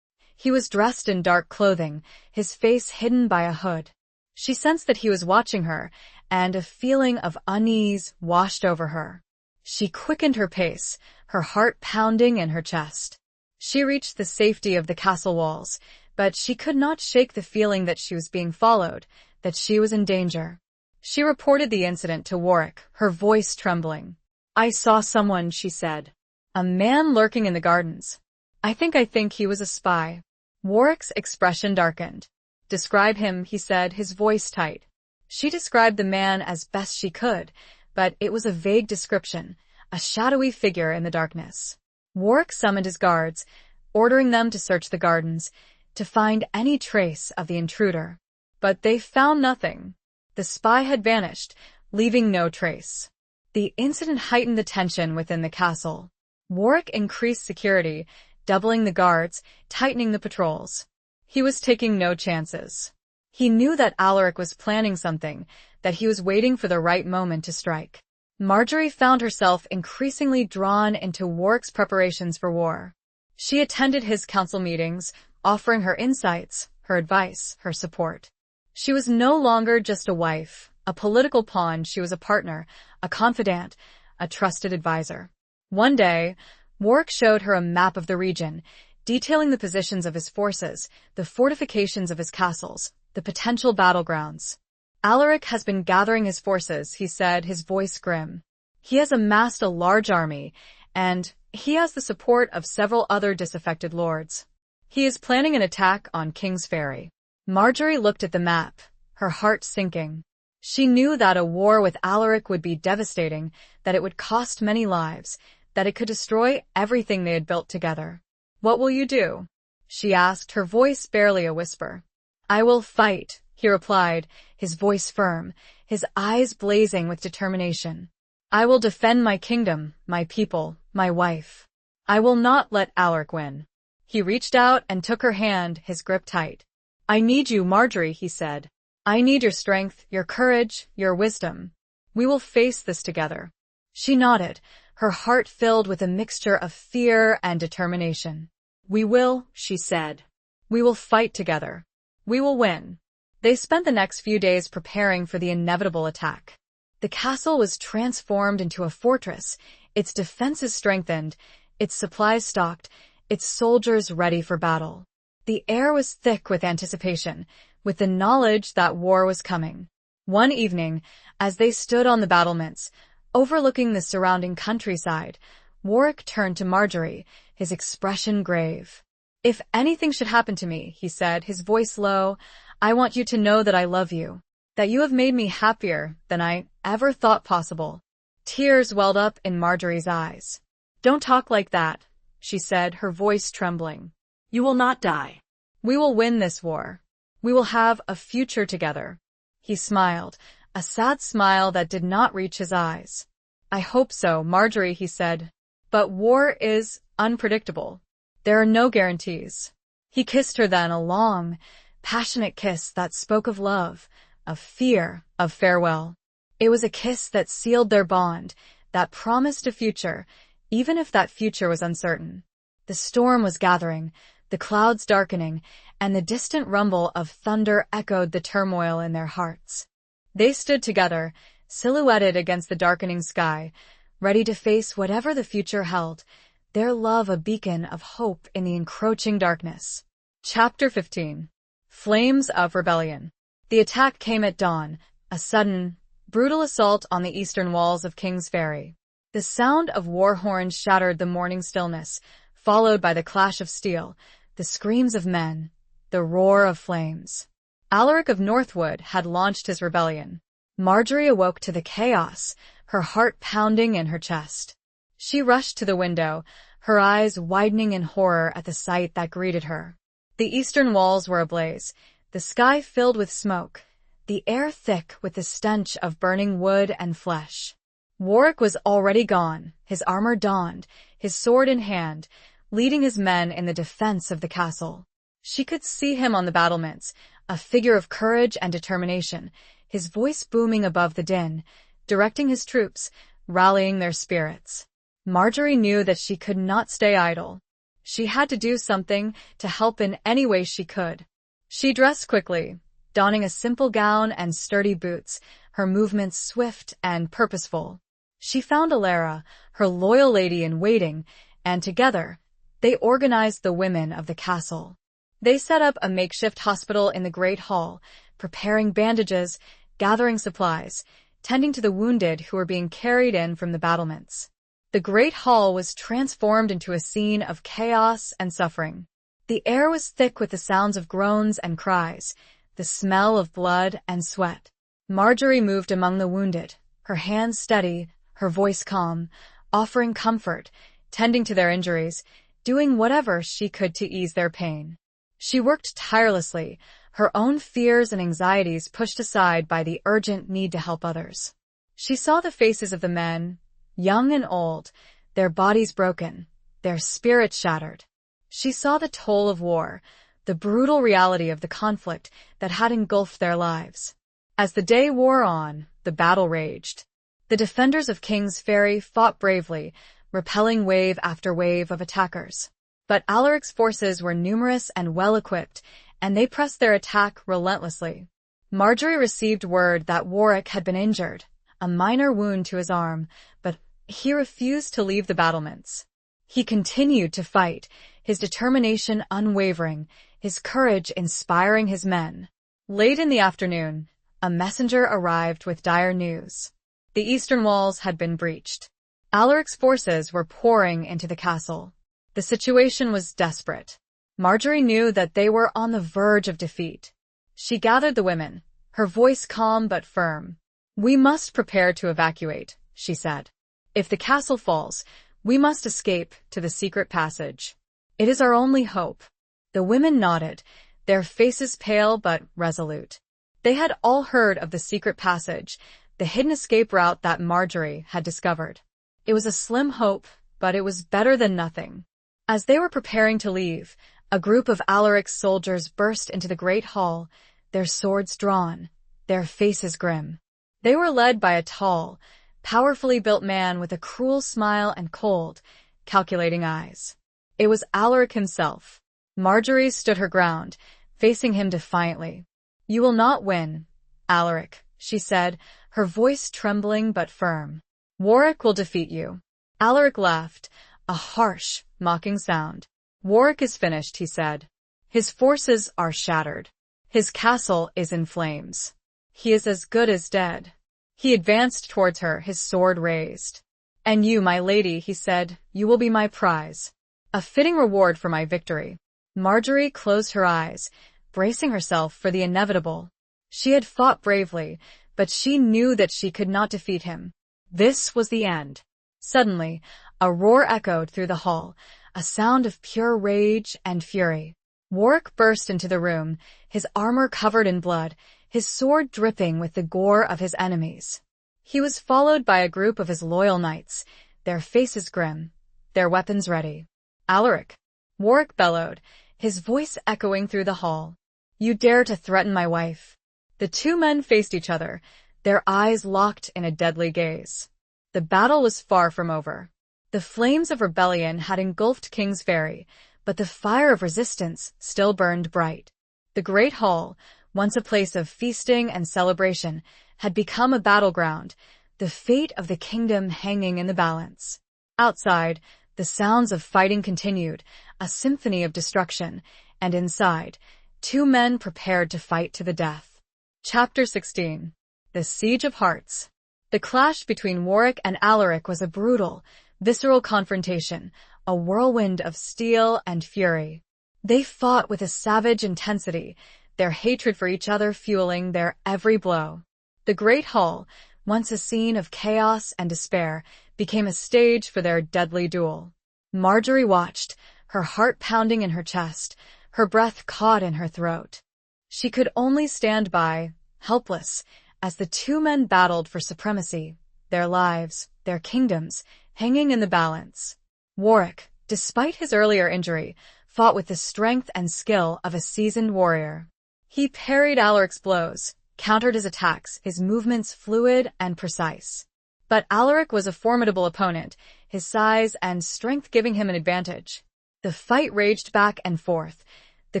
Speaker 1: He was dressed in dark clothing, his face hidden by a hood. She sensed that he was watching her, and a feeling of unease washed over her. She quickened her pace, her heart pounding in her chest. She reached the safety of the castle walls, but she could not shake the feeling that she was being followed, that she was in danger. She reported the incident to Warwick, her voice trembling.
Speaker 2: "I saw someone," she said.
Speaker 1: "A man lurking in the gardens. I think he was a spy." Warwick's expression darkened. "Describe him," he said, his voice tight. She described the man as best she could, but it was a vague description, a shadowy figure in the darkness. Warwick summoned his guards, ordering them to search the gardens, to find any trace of the intruder. But they found nothing. The spy had vanished, leaving no trace. The incident heightened the tension within the castle. Warwick increased security, doubling the guards, tightening the patrols. He was taking no chances. He knew that Alaric was planning something, that he was waiting for the right moment to strike. Marjorie found herself increasingly drawn into Warwick's preparations for war. She attended his council meetings, offering her insights, her advice, her support. She was no longer just a wife, a political pawn. She was a partner, a confidant, a trusted advisor. One day, Warwick showed her a map of the region, detailing the positions of his forces, the fortifications of his castles, the potential battlegrounds. "Alaric has been gathering his forces," he said, his voice grim. "He has amassed a large army, and he has the support of several other disaffected lords. He is planning an attack on King's Ferry." Marjorie looked at the map, her heart sinking. She knew that a war with Alaric would be devastating, that it would cost many lives, that it could destroy everything they had built together. "What will you do?" she asked, her voice barely a whisper. "I will fight," he replied, his voice firm, his eyes blazing with determination. "I will defend my kingdom, my people, my wife. I will not let Alaric win." He reached out and took her hand, his grip tight. "I need you, Marjorie," he said. "I need your strength, your courage, your wisdom. We will face this together." She nodded, her heart filled with a mixture of fear and determination. "We will," she said. "We will fight together. We will win." They spent the next few days preparing for the inevitable attack. The castle was transformed into a fortress, its defenses strengthened, its supplies stocked, its soldiers ready for battle. The air was thick with anticipation, with the knowledge that war was coming. One evening, as they stood on the battlements, overlooking the surrounding countryside, Warwick turned to Marjorie, his expression grave. "If anything should happen to me," he said, his voice low, "I want you to know that I love you, that you have made me happier than I ever thought possible." Tears welled up in Marjorie's eyes. "Don't talk like that," she said, her voice trembling.
Speaker 2: "You will not die."
Speaker 1: "We will win this war. We will have a future together." He smiled, a sad smile that did not reach his eyes. "I hope so, Marjorie," he said. "But war is unpredictable. There are no guarantees." He kissed her then, a long, passionate kiss that spoke of love, of fear, of farewell. It was a kiss that sealed their bond, that promised a future, even if that future was uncertain. The storm was gathering, the clouds darkening, and the distant rumble of thunder echoed the turmoil in their hearts. They stood together, silhouetted against the darkening sky, ready to face whatever the future held, their love a beacon of hope in the encroaching darkness. Chapter 15. Flames of Rebellion. The attack came at dawn, a sudden, brutal assault on the eastern walls of King's Ferry. The sound of war horns shattered the morning stillness, followed by the clash of steel, the screams of men, the roar of flames. Alaric of Northwood had launched his rebellion. Marjorie awoke to the chaos, her heart pounding in her chest. She rushed to the window, her eyes widening in horror at the sight that greeted her. The eastern walls were ablaze, the sky filled with smoke, the air thick with the stench of burning wood and flesh. Warwick was already gone, his armor donned, his sword in hand, leading his men in the defense of the castle. She could see him on the battlements, a figure of courage and determination, his voice booming above the din, directing his troops, rallying their spirits. Marjorie knew that she could not stay idle. She had to do something to help in any way she could. She dressed quickly, donning a simple gown and sturdy boots, her movements swift and purposeful. She found Alara, her loyal lady-in-waiting, and together, they organized the women of the castle. They set up a makeshift hospital in the Great Hall, preparing bandages, gathering supplies, tending to the wounded who were being carried in from the battlements. The Great Hall was transformed into a scene of chaos and suffering. The air was thick with the sounds of groans and cries, the smell of blood and sweat. Marjorie moved among the wounded, her hands steady, her voice calm, offering comfort, tending to their injuries, doing whatever she could to ease their pain. She worked tirelessly, her own fears and anxieties pushed aside by the urgent need to help others. She saw the faces of the men, young and old, their bodies broken, their spirits shattered. She saw the toll of war, the brutal reality of the conflict that had engulfed their lives. As the day wore on, the battle raged. The defenders of King's Ferry fought bravely, repelling wave after wave of attackers. But Alaric's forces were numerous and well-equipped, and they pressed their attack relentlessly. Marjorie received word that Warwick had been injured, a minor wound to his arm, but he refused to leave the battlements. He continued to fight, his determination unwavering, his courage inspiring his men. Late in the afternoon, a messenger arrived with dire news. The eastern walls had been breached. Alaric's forces were pouring into the castle. The situation was desperate. Marjorie knew that they were on the verge of defeat. She gathered the women, her voice calm but firm. "We must prepare to evacuate," she said. "If the castle falls, we must escape to the secret passage. It is our only hope." The women nodded, their faces pale but resolute. They had all heard of the secret passage, the hidden escape route that Marjorie had discovered. It was a slim hope, but it was better than nothing. As they were preparing to leave, a group of Alaric's soldiers burst into the great hall, their swords drawn, their faces grim. They were led by a tall, powerfully built man with a cruel smile and cold, calculating eyes. It was Alaric himself. Marjorie stood her ground, facing him defiantly. "You will not win, Alaric," she said, her voice trembling but firm. "Warwick will defeat you." Alaric laughed, a harsh, mocking sound. "Warwick is finished," he said. "His forces are shattered. His castle is in flames. He is as good as dead." He advanced towards her, his sword raised. "And you, my lady," he said, "you will be my prize. A fitting reward for my victory." Marjorie closed her eyes, bracing herself for the inevitable. She had fought bravely, but she knew that she could not defeat him. This was the end. Suddenly, a roar echoed through the hall, a sound of pure rage and fury. Warwick burst into the room, his armor covered in blood, his sword dripping with the gore of his enemies. He was followed by a group of his loyal knights, their faces grim, their weapons ready. "Alaric!" Warwick bellowed, his voice echoing through the hall. "You dare to threaten my wife?" The two men faced each other, their eyes locked in a deadly gaze. The battle was far from over. The flames of rebellion had engulfed King's Ferry, but the fire of resistance still burned bright. The Great Hall, once a place of feasting and celebration, had become a battleground, the fate of the kingdom hanging in the balance. Outside, the sounds of fighting continued, a symphony of destruction, and inside, two men prepared to fight to the death. Chapter 16. The Siege of Hearts. The clash between Warwick and Alaric was a brutal, visceral confrontation, a whirlwind of steel and fury. They fought with a savage intensity, their hatred for each other fueling their every blow. The Great Hall, once a scene of chaos and despair, became a stage for their deadly duel. Marjorie watched, her heart pounding in her chest, her breath caught in her throat. She could only stand by, helpless, as the two men battled for supremacy, their lives, their kingdoms, hanging in the balance. Warwick, despite his earlier injury, fought with the strength and skill of a seasoned warrior. He parried Alaric's blows, countered his attacks, his movements fluid and precise. But Alaric was a formidable opponent, his size and strength giving him an advantage. The fight raged back and forth, the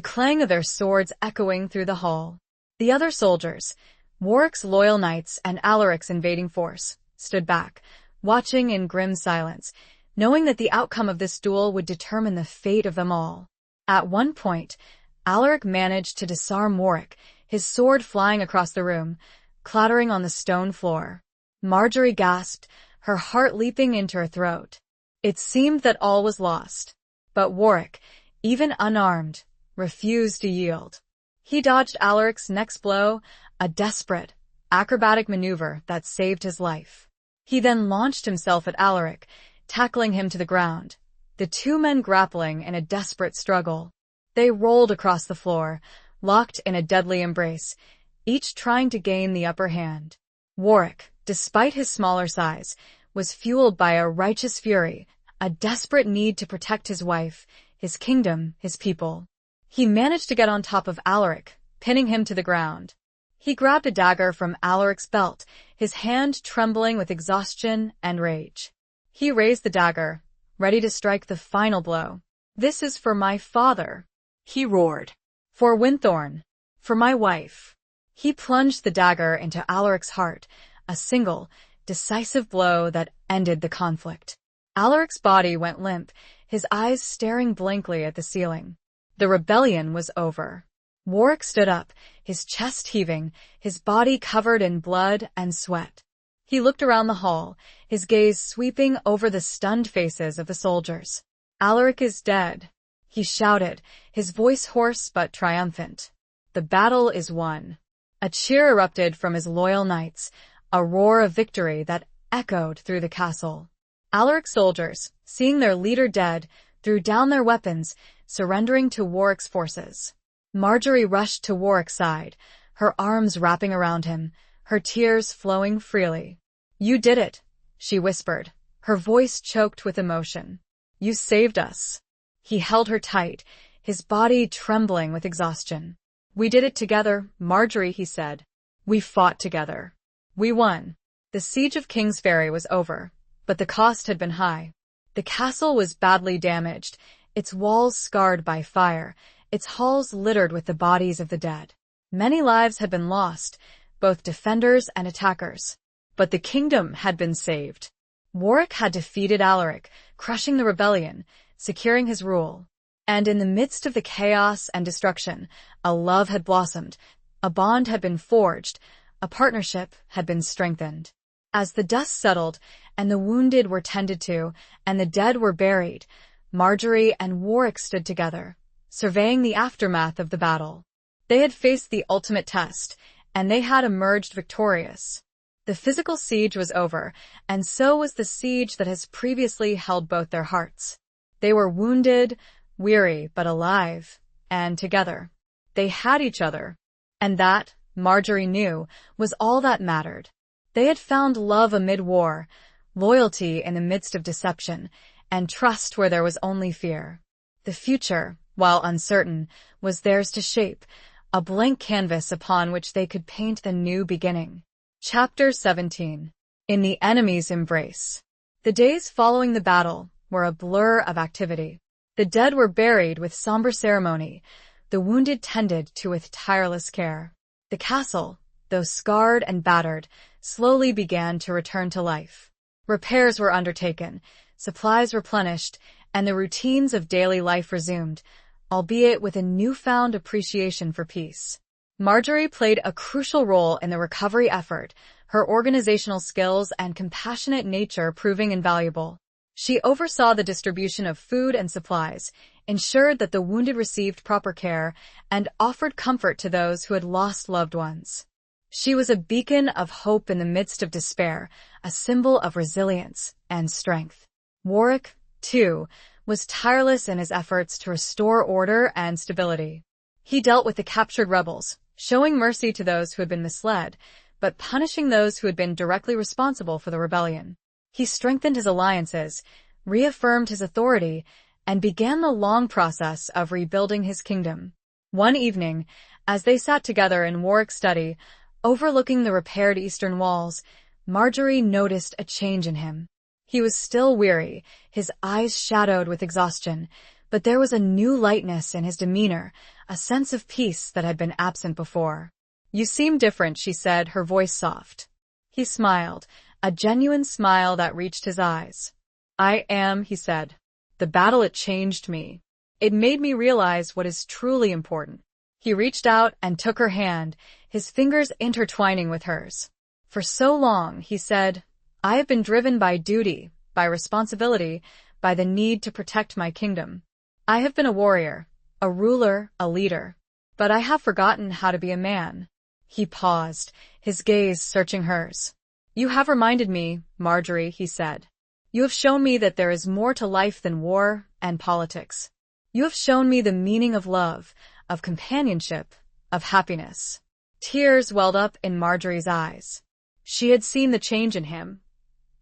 Speaker 1: clang of their swords echoing through the hall. The other soldiers, Warwick's loyal knights and Alaric's invading force stood back, watching in grim silence, knowing that the outcome of this duel would determine the fate of them all. At one point, Alaric managed to disarm Warwick, his sword flying across the room, clattering on the stone floor. Marjorie gasped, her heart leaping into her throat. It seemed that all was lost. But Warwick, even unarmed, refused to yield. He dodged Alaric's next blow, a desperate, acrobatic maneuver that saved his life. He then launched himself at Alaric, tackling him to the ground, the two men grappling in a desperate struggle. They rolled across the floor, locked in a deadly embrace, each trying to gain the upper hand. Warwick, despite his smaller size, was fueled by a righteous fury, a desperate need to protect his wife, his kingdom, his people. He managed to get on top of Alaric, pinning him to the ground. He grabbed a dagger from Alaric's belt, his hand trembling with exhaustion and rage. He raised the dagger, ready to strike the final blow. "This is for my father,"
Speaker 2: he roared.
Speaker 1: "For Winthorn. For my wife." He plunged the dagger into Alaric's heart, a single, decisive blow that ended the conflict. Alaric's body went limp, his eyes staring blankly at the ceiling. The rebellion was over. Warwick stood up, his chest heaving, his body covered in blood and sweat. He looked around the hall, his gaze sweeping over the stunned faces of the soldiers. "Alaric is dead," he shouted, his voice hoarse but triumphant. "The battle is won." A cheer erupted from his loyal knights, a roar of victory that echoed through the castle. Alaric's soldiers, seeing their leader dead, threw down their weapons, surrendering to Warwick's forces. Marjorie rushed to Warwick's side, her arms wrapping around him, her tears flowing freely. "You did it," she whispered, her voice choked with emotion. "You saved us." He held her tight, his body trembling with exhaustion. "We did it together, Marjorie," he said. "We fought together. We won." The siege of Kingsferry was over, but the cost had been high. The castle was badly damaged, its walls scarred by fire, its halls littered with the bodies of the dead. Many lives had been lost, both defenders and attackers. But the kingdom had been saved. Warwick had defeated Alaric, crushing the rebellion, securing his rule. And in the midst of the chaos and destruction, a love had blossomed, a bond had been forged, a partnership had been strengthened. As the dust settled, and the wounded were tended to, and the dead were buried, Marjorie and Warwick stood together, surveying the aftermath of the battle. They had faced the ultimate test, and they had emerged victorious. The physical siege was over, and so was the siege that has previously held both their hearts. They were wounded, weary, but alive, and together. They had each other. And that, Marjorie knew, was all that mattered. They had found love amid war, loyalty in the midst of deception, and trust where there was only fear. The future, while uncertain, was theirs to shape, a blank canvas upon which they could paint the new beginning. Chapter 17. In the enemy's embrace. The days following the battle were a blur of activity. The dead were buried with somber ceremony, the wounded tended to with tireless care. The castle, though scarred and battered, slowly began to return to life. Repairs were undertaken, supplies replenished, and the routines of daily life resumed, albeit with a newfound appreciation for peace. Marjorie played a crucial role in the recovery effort, her organizational skills and compassionate nature proving invaluable. She oversaw the distribution of food and supplies, ensured that the wounded received proper care, and offered comfort to those who had lost loved ones. She was a beacon of hope in the midst of despair, a symbol of resilience and strength. Warwick, too, was tireless in his efforts to restore order and stability. He dealt with the captured rebels, showing mercy to those who had been misled, but punishing those who had been directly responsible for the rebellion. He strengthened his alliances, reaffirmed his authority, and began the long process of rebuilding his kingdom. One evening, as they sat together in Warwick's study, overlooking the repaired eastern walls, Marjorie noticed a change in him. He was still weary, his eyes shadowed with exhaustion, but there was a new lightness in his demeanor, a sense of peace that had been absent before. You seem different, she said, her voice soft. He smiled, a genuine smile that reached his eyes. I am, he said. The battle, it changed me. It made me realize what is truly important. He reached out and took her hand, his fingers intertwining with hers. For so long, he said, I have been driven by duty, by responsibility, by the need to protect my kingdom. I have been a warrior, a ruler, a leader. But I have forgotten how to be a man. He paused, his gaze searching hers. You have reminded me, Marjorie, he said. You have shown me that there is more to life than war and politics. You have shown me the meaning of love, of companionship, of happiness. Tears welled up in Marjorie's eyes. She had seen the change in him,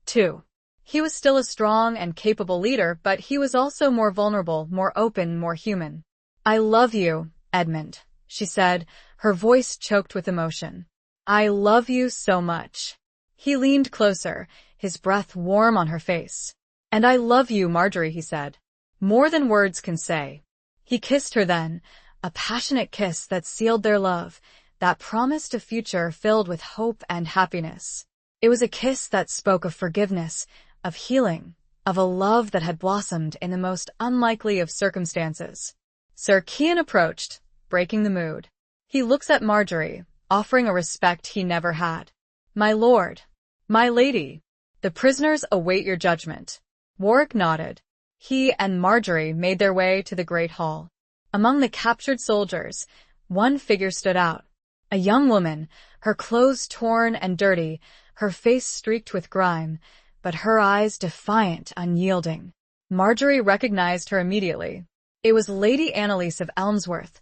Speaker 1: too. He was still a strong and capable leader, but he was also more vulnerable, more open, more human. I love you, Edmund, she said, her voice choked with emotion. I love you so much. He leaned closer, his breath warm on her face. And I love you, Marjorie, he said. More than words can say. He kissed her then, a passionate kiss that sealed their love, that promised a future filled with hope and happiness. It was a kiss that spoke of forgiveness, of healing, of a love that had blossomed in the most unlikely of circumstances. Sir Kean approached, breaking the mood. He looks at Marjorie, offering a respect he never had. My lord, my lady, the prisoners await your judgment. Warwick nodded. He and Marjorie made their way to the great hall. Among the captured soldiers, one figure stood out. A young woman, her clothes torn and dirty, her face streaked with grime, but her eyes defiant, unyielding. Marjorie recognized her immediately. It was Lady Annalise of Elmsworth,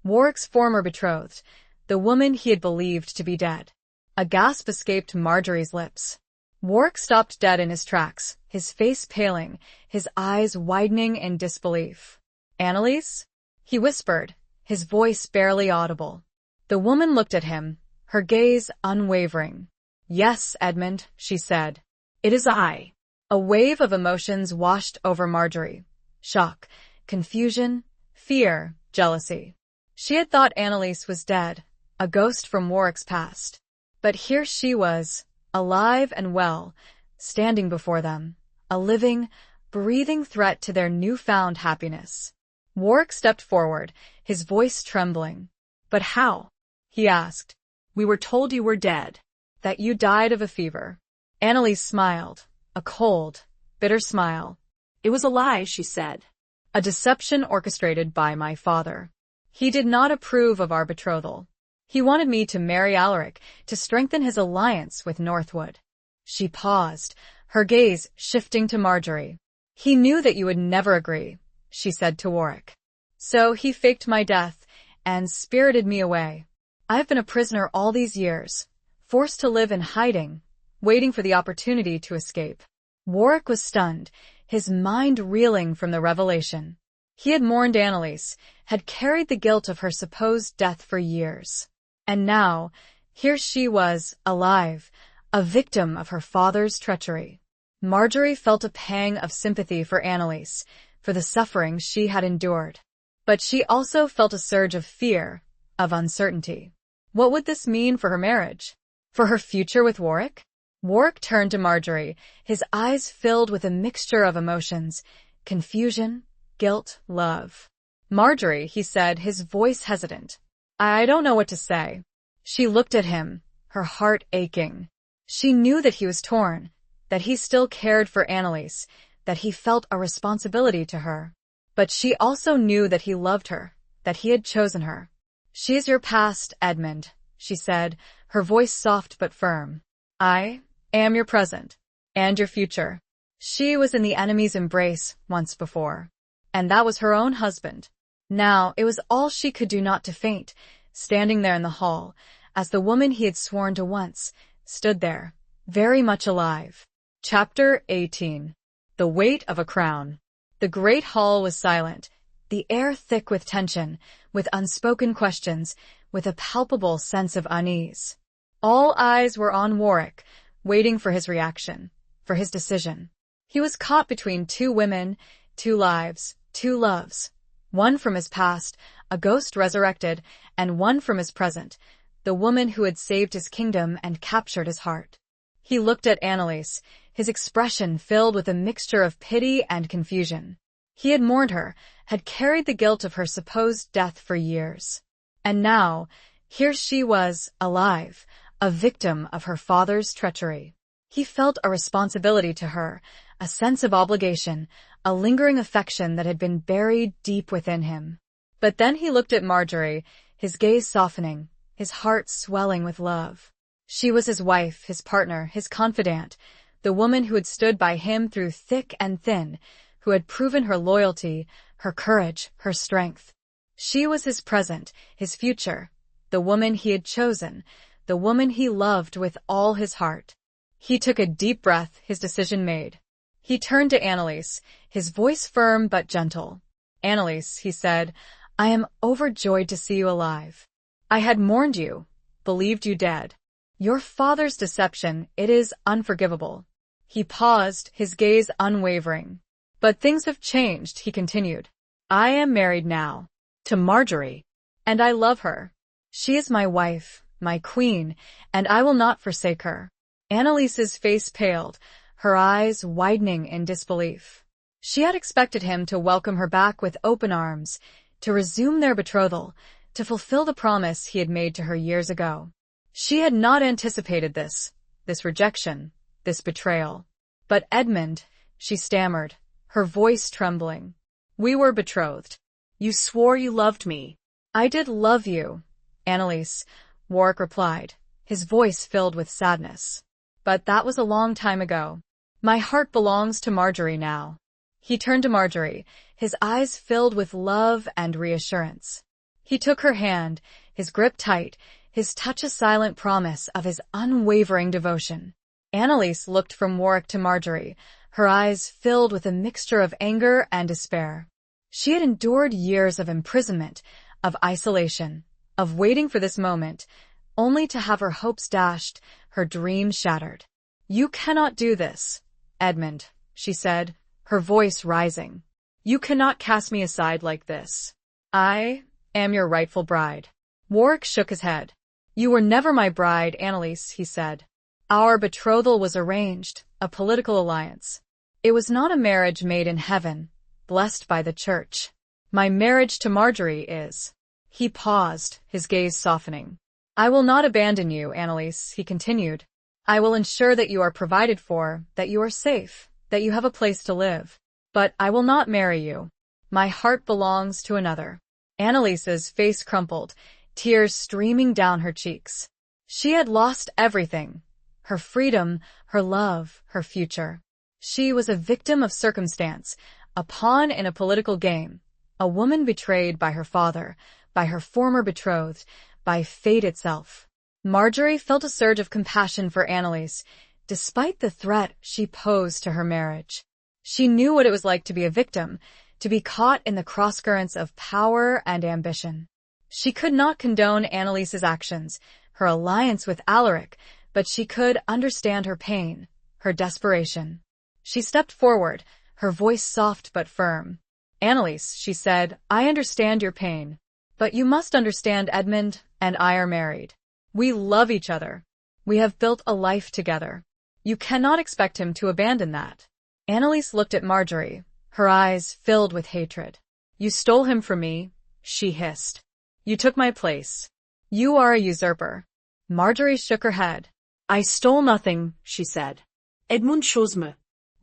Speaker 1: Warwick's former betrothed, the woman he had believed to be dead. A gasp escaped Marjorie's lips. Warwick stopped dead in his tracks, his face paling, his eyes widening in disbelief. Annalise? He whispered, his voice barely audible. The woman looked at him, her gaze unwavering. Yes, Edmund, she said. It is I. A wave of emotions washed over Marjorie. Shock, confusion, fear, jealousy. She had thought Annalise was dead, a ghost from Warwick's past. But here she was, alive and well, standing before them, a living, breathing threat to their newfound happiness. Warwick stepped forward, his voice trembling. But how? He asked. We were told you were dead, that you died of a fever. Annalise smiled, a cold, bitter smile. It was a lie, she said. A deception orchestrated by my father. He did not approve of our betrothal. He wanted me to marry Alaric, to strengthen his alliance with Northwood. She paused, her gaze shifting to Marjorie. He knew that you would never agree, she said to Warwick. So he faked my death and spirited me away. I've been a prisoner all these years, forced to live in hiding, waiting for the opportunity to escape. Warwick was stunned, his mind reeling from the revelation. He had mourned Annalise, had carried the guilt of her supposed death for years. And now, here she was, alive, a victim of her father's treachery. Marjorie felt a pang of sympathy for Annalise, for the suffering she had endured. But she also felt a surge of fear, of uncertainty. What would this mean for her marriage? For her future with Warwick? Warwick turned to Marjorie, his eyes filled with a mixture of emotions, confusion, guilt, love. Marjorie, he said, his voice hesitant. I don't know what to say. She looked at him, her heart aching. She knew that he was torn, that he still cared for Annalise, that he felt a responsibility to her. But she also knew that he loved her, that he had chosen her. She is your past, Edmund, she said, her voice soft but firm. I am your present, and your future. She was in the enemy's embrace once before, and that was her own husband. Now it was all she could do not to faint, standing there in the hall, as the woman he had sworn to once stood there, very much alive. Chapter 18. The Weight of a Crown. The great hall was silent, the air thick with tension, with unspoken questions, with a palpable sense of unease. All eyes were on Warwick, waiting for his reaction, for his decision. He was caught between two women, two lives, two loves. One from his past, a ghost resurrected, and one from his present, the woman who had saved his kingdom and captured his heart. He looked at Annalise, his expression filled with a mixture of pity and confusion. He had mourned her, had carried the guilt of her supposed death for years. And now, here she was, alive, a victim of her father's treachery. He felt a responsibility to her, a sense of obligation, a lingering affection that had been buried deep within him. But then he looked at Marjorie, his gaze softening, his heart swelling with love. She was his wife, his partner, his confidant, the woman who had stood by him through thick and thin, who had proven her loyalty, her courage, her strength. She was his present, his future, the woman he had chosen, the woman he loved with all his heart. He took a deep breath, his decision made. He turned to Annalise, his voice firm but gentle. "Annalise," he said, "I am overjoyed to see you alive. I had mourned you, believed you dead. Your father's deception, it is unforgivable." He paused, his gaze unwavering. "But things have changed," he continued. "I am married now, to Marjorie, and I love her. She is my wife, my queen, and I will not forsake her." Annalise's face paled, her eyes widening in disbelief. She had expected him to welcome her back with open arms, to resume their betrothal, to fulfill the promise he had made to her years ago. She had not anticipated this rejection, this betrayal. "But Edmund," she stammered, her voice trembling. "We were betrothed.
Speaker 2: You swore you loved me."
Speaker 1: "I did love you, Annalise," Warwick replied, his voice filled with sadness. "But that was a long time ago. My heart belongs to Marjorie now." He turned to Marjorie, his eyes filled with love and reassurance. He took her hand, his grip tight, his touch a silent promise of his unwavering devotion. Annalise looked from Warwick to Marjorie, her eyes filled with a mixture of anger and despair. She had endured years of imprisonment, of isolation, of waiting for this moment, only to have her hopes dashed, her dreams shattered. "You cannot do this, Edmund," she said, her voice rising. "You cannot cast me aside like this. I am your rightful bride." Warwick shook his head. "You were never my bride, Annalise," he said. "Our betrothal was arranged, a political alliance. It was not a marriage made in heaven, blessed by the church. My marriage to Marjorie is." He paused, his gaze softening. "I will not abandon you, Annalise," he continued. "I will ensure that you are provided for, that you are safe, that you have a place to live. But I will not marry you. My heart belongs to another." Annalise's face crumpled, tears streaming down her cheeks. She had lost everything: her freedom, her love, her future. She was a victim of circumstance, a pawn in a political game, a woman betrayed by her father, by her former betrothed, by fate itself. Marjorie felt a surge of compassion for Annalise, despite the threat she posed to her marriage. She knew what it was like to be a victim, to be caught in the crosscurrents of power and ambition. She could not condone Annalise's actions, her alliance with Alaric, but she could understand her pain, her desperation. She stepped forward, her voice soft but firm. "Annalise," she said, "I understand your pain. But you must understand Edmund and I are married. We love each other. We have built a life together. You cannot expect him to abandon that." Annalise looked at Marjorie, her eyes filled with hatred. "You stole him from me," she hissed. "You took my place. You are a usurper." Marjorie shook her head.
Speaker 2: "I stole nothing," she said. "Edmund chose me."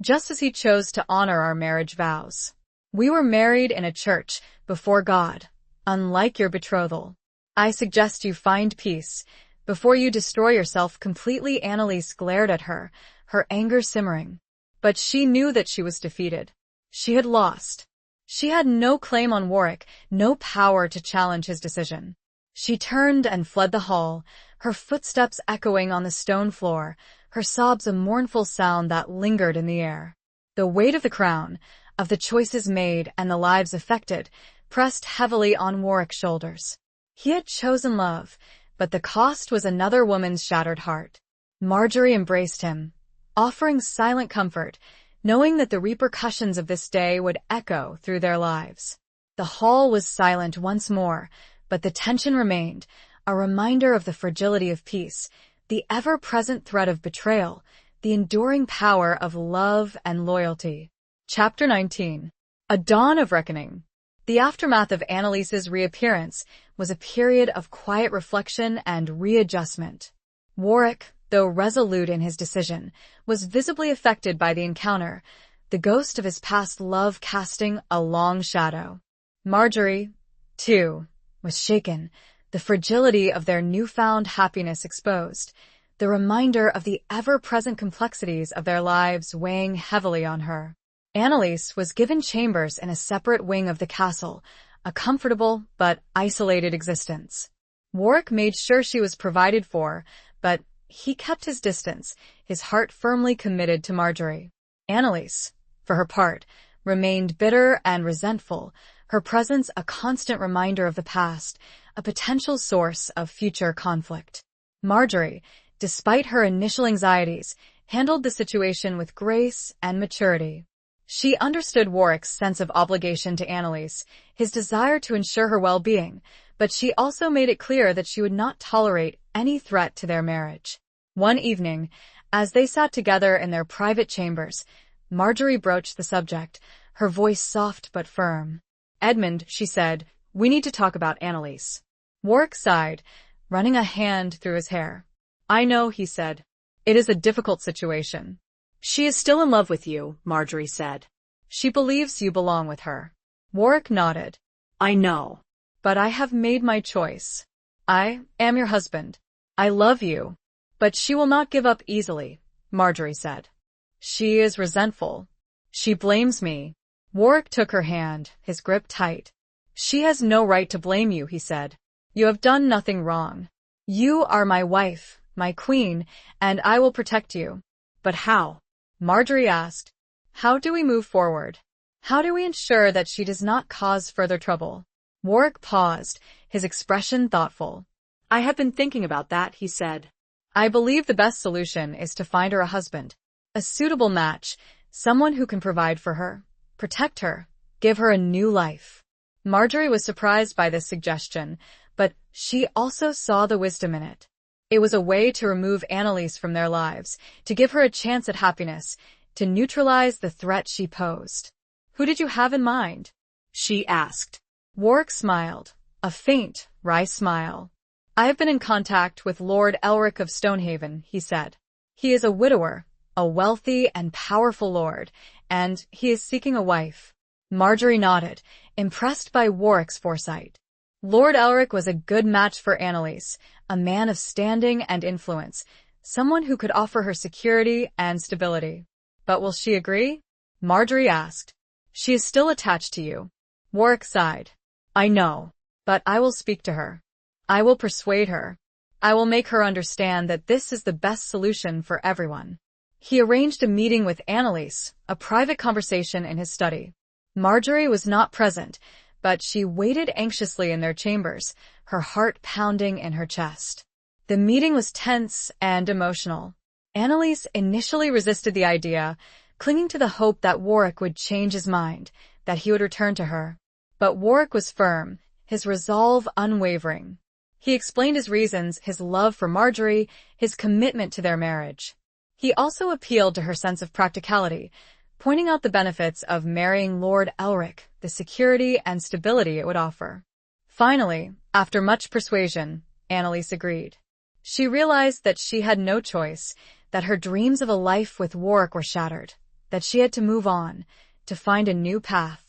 Speaker 1: "Just as he chose to honor our marriage vows. We were married in a church, before God, unlike your betrothal. I suggest you find peace, before you destroy yourself completely." Annalise glared at her, her anger simmering. But she knew that she was defeated. She had lost. She had no claim on Warwick, no power to challenge his decision. She turned and fled the hall, her footsteps echoing on the stone floor, her sobs a mournful sound that lingered in the air. The weight of the crown, of the choices made and the lives affected, pressed heavily on Warwick's shoulders. He had chosen love, but the cost was another woman's shattered heart. Marjorie embraced him, offering silent comfort, knowing that the repercussions of this day would echo through their lives. The hall was silent once more, but the tension remained, a reminder of the fragility of peace, the ever-present threat of betrayal, the enduring power of love and loyalty. Chapter 19. A Dawn of Reckoning. The aftermath of Annalise's reappearance was a period of quiet reflection and readjustment. Warwick, though resolute in his decision, was visibly affected by the encounter, the ghost of his past love casting a long shadow. Marjorie, too, was shaken, the fragility of their newfound happiness exposed, the reminder of the ever-present complexities of their lives weighing heavily on her. Annalise was given chambers in a separate wing of the castle, a comfortable but isolated existence. Warwick made sure she was provided for, but he kept his distance, his heart firmly committed to Marjorie. Annalise, for her part, remained bitter and resentful, her presence a constant reminder of the past, a potential source of future conflict. Marjorie, despite her initial anxieties, handled the situation with grace and maturity. She understood Warwick's sense of obligation to Annalise, his desire to ensure her well-being, but she also made it clear that she would not tolerate any threat to their marriage. One evening, as they sat together in their private chambers, Marjorie broached the subject, her voice soft but firm. "Edmund," she said, "we need to talk about Annalise." Warwick sighed, running a hand through his hair. "I know," he said. "It is a difficult situation."
Speaker 2: "She is still in love with you," Marjorie said.
Speaker 1: "She believes you belong with her." Warwick nodded.
Speaker 2: "I know.
Speaker 1: "But I have made my choice. I am your husband. I love you. But she will not give up easily," Marjorie said. "She is resentful. She blames me." Warwick took her hand, his grip tight. "She has no right to blame you," he said. "You have done nothing wrong. You are my wife, my queen, and I will protect you."
Speaker 2: "But how?"
Speaker 1: Marjorie asked. "How do we move forward? How do we ensure that she does not cause further trouble?" Warwick paused, his expression thoughtful.
Speaker 2: "I have been thinking about that," he said.
Speaker 1: "I believe the best solution is to find her a husband, a suitable match, someone who can provide for her, protect her, give her a new life." Marjorie was surprised by this suggestion, but she also saw the wisdom in it. It was a way to remove Annalise from their lives, to give her a chance at happiness, to neutralize the threat she posed. "Who did you have in mind?"
Speaker 2: she asked.
Speaker 1: Warwick smiled, a faint, wry smile. "I have been in contact with Lord Elric of Stonehaven," he said. "He is a widower, a wealthy and powerful lord, and he is seeking a wife." Marjorie nodded, impressed by Warwick's foresight. Lord Elric was a good match for Annalise, a man of standing and influence, someone who could offer her security and stability. "But will she agree?" Marjorie asked. "She is still attached to you." Warwick sighed. "I know, but I will speak to her. I will persuade her. I will make her understand that this is the best solution for everyone." He arranged a meeting with Annalise, a private conversation in his study. Marjorie was not present, but she waited anxiously in their chambers, her heart pounding in her chest. The meeting was tense and emotional. Annalise initially resisted the idea, clinging to the hope that Warwick would change his mind, that he would return to her. But Warwick was firm, his resolve unwavering. He explained his reasons, his love for Marjorie, his commitment to their marriage. He also appealed to her sense of practicality, pointing out the benefits of marrying Lord Elric, the security and stability it would offer. Finally, after much persuasion, Annalise agreed. She realized that she had no choice, that her dreams of a life with Warwick were shattered, that she had to move on, to find a new path.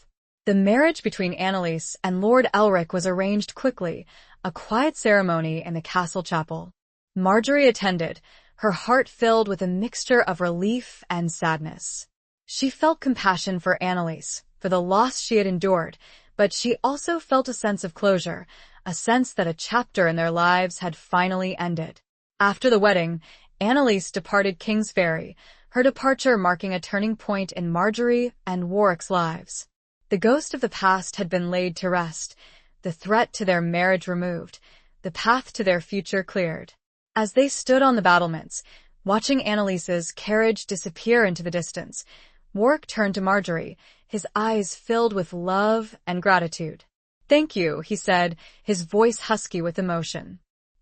Speaker 1: The marriage between Annalise and Lord Elric was arranged quickly, a quiet ceremony in the castle chapel. Marjorie attended, her heart filled with a mixture of relief and sadness. She felt compassion for Annalise, for the loss she had endured, but she also felt a sense of closure, a sense that a chapter in their lives had finally ended. After the wedding, Annalise departed King's Ferry, her departure marking a turning point in Marjorie and Warwick's lives. The ghost of the past had been laid to rest, the threat to their marriage removed, the path to their future cleared. As they stood on the battlements, watching Annalise's carriage disappear into the distance, Warwick turned to Marjorie, his eyes filled with love and gratitude. "Thank you," he said, his voice husky with emotion.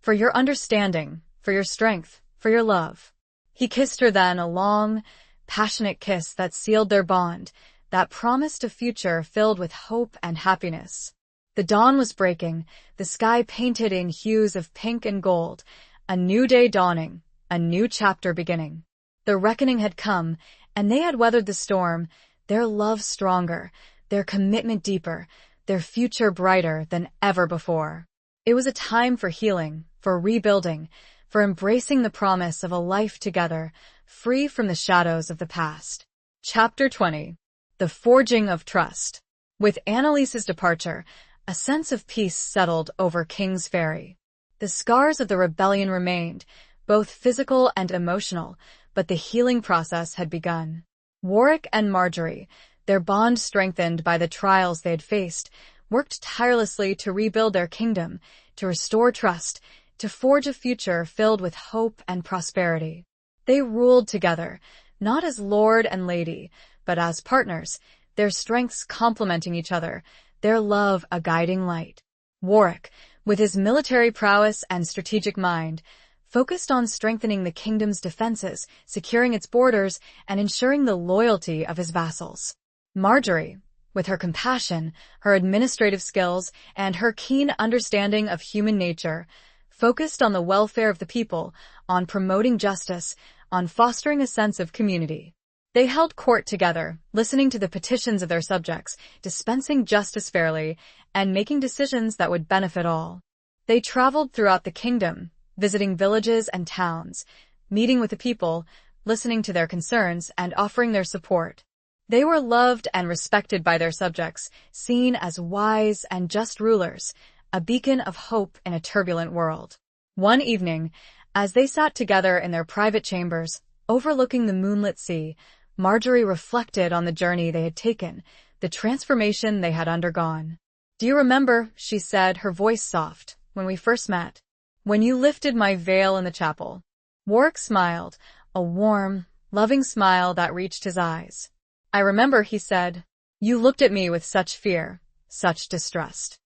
Speaker 1: for your understanding, for your strength, for your love." He kissed her then, a long, passionate kiss that sealed their bond, that promised a future filled with hope and happiness. The dawn was breaking, the sky painted in hues of pink and gold, a new day dawning, a new chapter beginning. The reckoning had come, and they had weathered the storm, their love stronger, their commitment deeper, their future brighter than ever before. It was a time for healing, for rebuilding, for embracing the promise of a life together, free from the shadows of the past. Chapter 20. The Forging of Trust. With Annalise's departure, a sense of peace settled over King's Ferry. The scars of the rebellion remained, both physical and emotional, but the healing process had begun. Warwick and Marjorie, their bond strengthened by the trials they had faced, worked tirelessly to rebuild their kingdom, to restore trust, to forge a future filled with hope and prosperity. They ruled together, not as lord and lady, but as partners, their strengths complementing each other, their love a guiding light. Warwick, with his military prowess and strategic mind, focused on strengthening the kingdom's defenses, securing its borders, and ensuring the loyalty of his vassals. Marjorie, with her compassion, her administrative skills, and her keen understanding of human nature, focused on the welfare of the people, on promoting justice, on fostering a sense of community. They held court together, listening to the petitions of their subjects, dispensing justice fairly, and making decisions that would benefit all. They traveled throughout the kingdom, visiting villages and towns, meeting with the people, listening to their concerns, and offering their support. They were loved and respected by their subjects, seen as wise and just rulers, a beacon of hope in a turbulent world. One evening, as they sat together in their private chambers, overlooking the moonlit sea, Marjorie reflected on the journey they had taken, the transformation they had undergone. "Do you remember," she said, her voice soft, "when we first met? When you lifted my veil in the chapel?" Warwick smiled, a warm, loving smile that reached his eyes. "I remember," he said. "You looked at me with such fear, such distrust."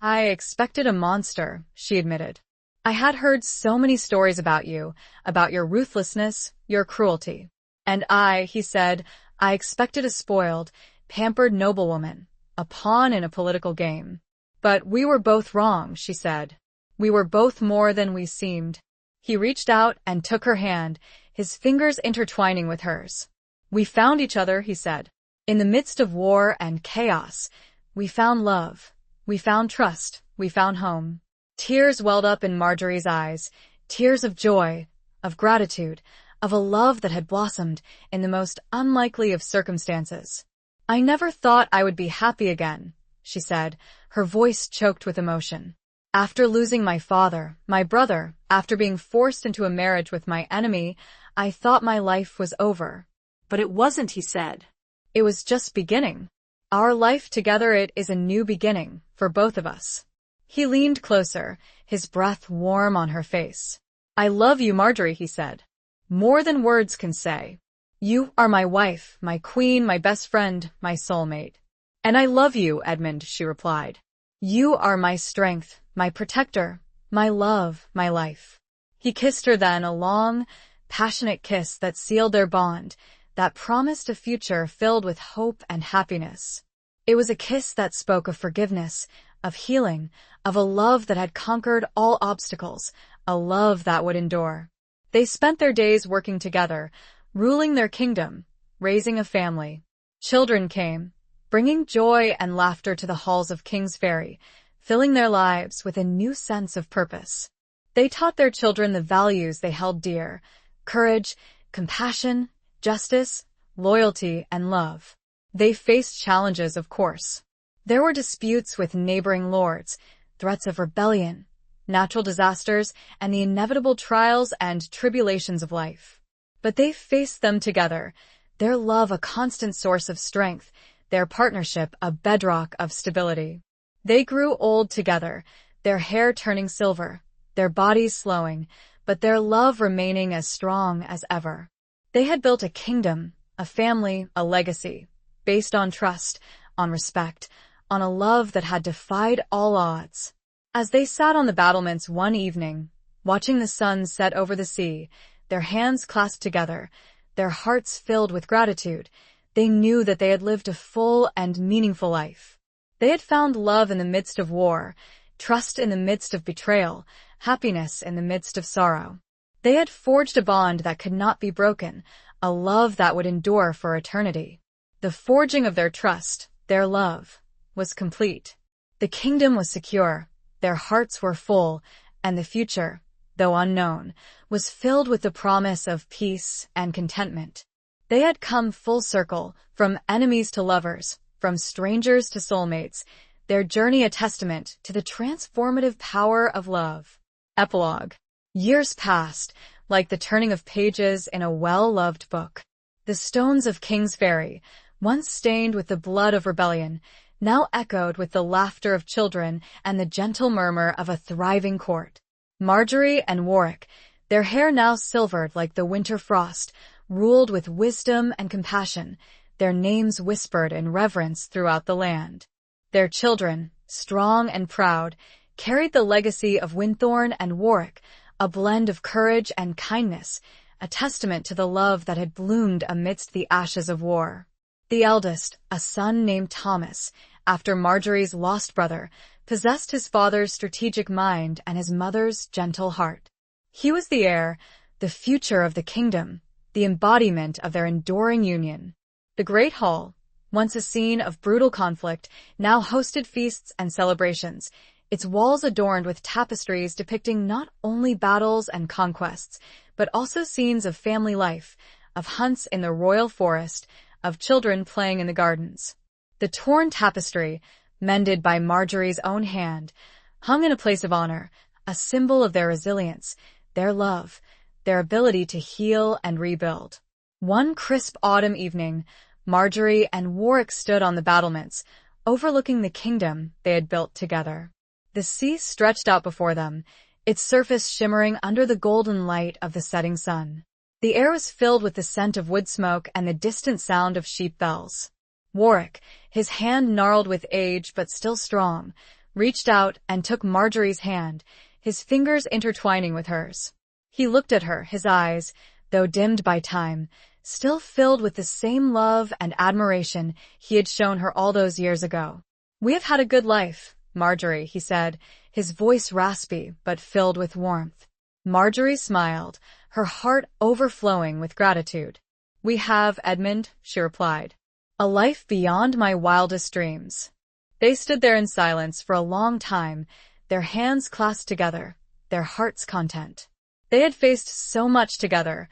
Speaker 1: "I expected a monster," she admitted. "I had heard so many stories about you, about your ruthlessness, your cruelty. And he said, "I expected a spoiled, pampered noblewoman, a pawn in a political game. But we were both wrong," she said. "We were both more than we seemed." He reached out and took her hand, his fingers intertwining with hers. "We found each other," he said. "In the midst of war and chaos, we found love. We found trust. We found home." Tears welled up in Marjorie's eyes, tears of joy, of gratitude, of a love that had blossomed in the most unlikely of circumstances. "I never thought I would be happy again," she said, her voice choked with emotion. "After losing my father, my brother, after being forced into a marriage with my enemy, I thought my life was over."
Speaker 2: "But it wasn't," he said.
Speaker 1: "It was just beginning. Our life together, it is a new beginning, for both of us." He leaned closer, his breath warm on her face. "I love you, Marjorie," he said. "More than words can say. You are my wife, my queen, my best friend, my soulmate." "And I love you, Edmund," she replied. "You are my strength, my protector, my love, my life." He kissed her then, a long, passionate kiss that sealed their bond, that promised a future filled with hope and happiness. It was a kiss that spoke of forgiveness, of healing, of a love that had conquered all obstacles, a love that would endure. They spent their days working together, ruling their kingdom, raising a family. Children came, bringing joy and laughter to the halls of King's Ferry, filling their lives with a new sense of purpose. They taught their children the values they held dear: courage, compassion, justice, loyalty, and love. They faced challenges, of course. There were disputes with neighboring lords, threats of rebellion, natural disasters, and the inevitable trials and tribulations of life. But they faced them together, their love a constant source of strength, their partnership a bedrock of stability. They grew old together, their hair turning silver, their bodies slowing, but their love remaining as strong as ever. They had built a kingdom, a family, a legacy, based on trust, on respect, on a love that had defied all odds. As they sat on the battlements one evening, watching the sun set over the sea, their hands clasped together, their hearts filled with gratitude. They knew that they had lived a full and meaningful life. They had found love in the midst of war, trust in the midst of betrayal, happiness in the midst of sorrow. They had forged a bond that could not be broken, a love that would endure for eternity. The forging of their trust, their love, was complete. The kingdom was secure, their hearts were full, and the future, though unknown, was filled with the promise of peace and contentment. They had come full circle, from enemies to lovers, from strangers to soulmates, their journey a testament to the transformative power of love. Epilogue. Years passed, like the turning of pages in a well-loved book. The stones of King's Ferry, once stained with the blood of rebellion, now echoed with the laughter of children and the gentle murmur of a thriving court. Marjorie and Warwick, their hair now silvered like the winter frost, ruled with wisdom and compassion, their names whispered in reverence throughout the land. Their children, strong and proud, carried the legacy of Winthorne and Warwick, a blend of courage and kindness, a testament to the love that had bloomed amidst the ashes of war. The eldest, a son named Thomas, after Marjorie's lost brother, possessed his father's strategic mind and his mother's gentle heart. He was the heir, the future of the kingdom, the embodiment of their enduring union. The Great Hall, once a scene of brutal conflict, now hosted feasts and celebrations, its walls adorned with tapestries depicting not only battles and conquests, but also scenes of family life, of hunts in the royal forest, of children playing in the gardens. The torn tapestry, mended by Marjorie's own hand, hung in a place of honor, a symbol of their resilience, their love, their ability to heal and rebuild. One crisp autumn evening, Marjorie and Warwick stood on the battlements, overlooking the kingdom they had built together. The sea stretched out before them, its surface shimmering under the golden light of the setting sun. The air was filled with the scent of wood smoke and the distant sound of sheep bells. Warwick, his hand gnarled with age but still strong, reached out and took Marjorie's hand, his fingers intertwining with hers. He looked at her, his eyes, though dimmed by time, still filled with the same love and admiration he had shown her all those years ago. "We have had a good life, Marjorie," he said, his voice raspy but filled with warmth. Marjorie smiled, her heart overflowing with gratitude. "We have, Edmund," she replied. "A life beyond my wildest dreams." They stood there in silence for a long time, their hands clasped together, their hearts content. They had faced so much together,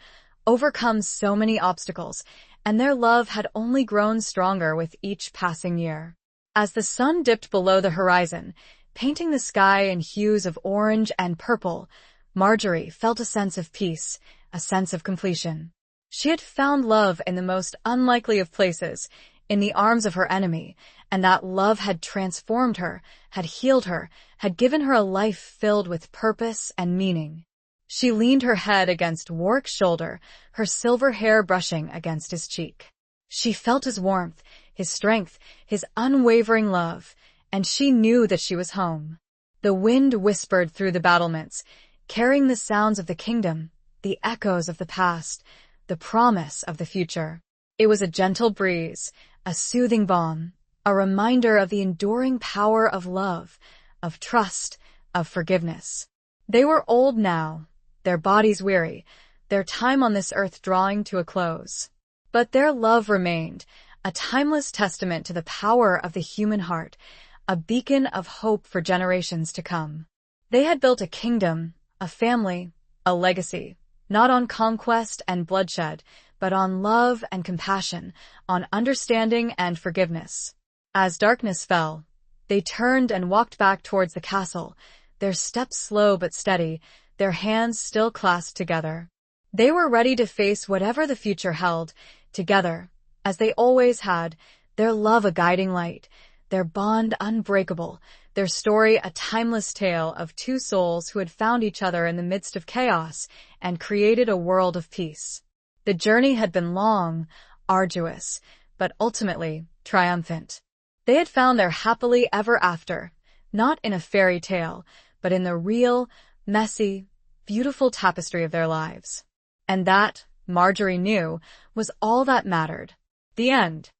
Speaker 1: overcome so many obstacles, and their love had only grown stronger with each passing year. As the sun dipped below the horizon, painting the sky in hues of orange and purple, Marjorie felt a sense of peace, a sense of completion. She had found love in the most unlikely of places, in the arms of her enemy, and that love had transformed her, had healed her, had given her a life filled with purpose and meaning. She leaned her head against Warwick's shoulder, her silver hair brushing against his cheek. She felt his warmth, his strength, his unwavering love, and she knew that she was home. The wind whispered through the battlements, carrying the sounds of the kingdom, the echoes of the past, the promise of the future. It was a gentle breeze, a soothing balm, a reminder of the enduring power of love, of trust, of forgiveness. They were old now, their bodies weary, their time on this earth drawing to a close. But their love remained, a timeless testament to the power of the human heart, a beacon of hope for generations to come. They had built a kingdom, a family, a legacy, not on conquest and bloodshed, but on love and compassion, on understanding and forgiveness. As darkness fell, they turned and walked back towards the castle, their steps slow but steady, their hands still clasped together. They were ready to face whatever the future held, together, as they always had, their love a guiding light, their bond unbreakable, their story a timeless tale of two souls who had found each other in the midst of chaos and created a world of peace. The journey had been long, arduous, but ultimately triumphant. They had found their happily ever after, not in a fairy tale, but in the real, messy, beautiful tapestry of their lives. And that, Marjorie knew, was all that mattered. The end.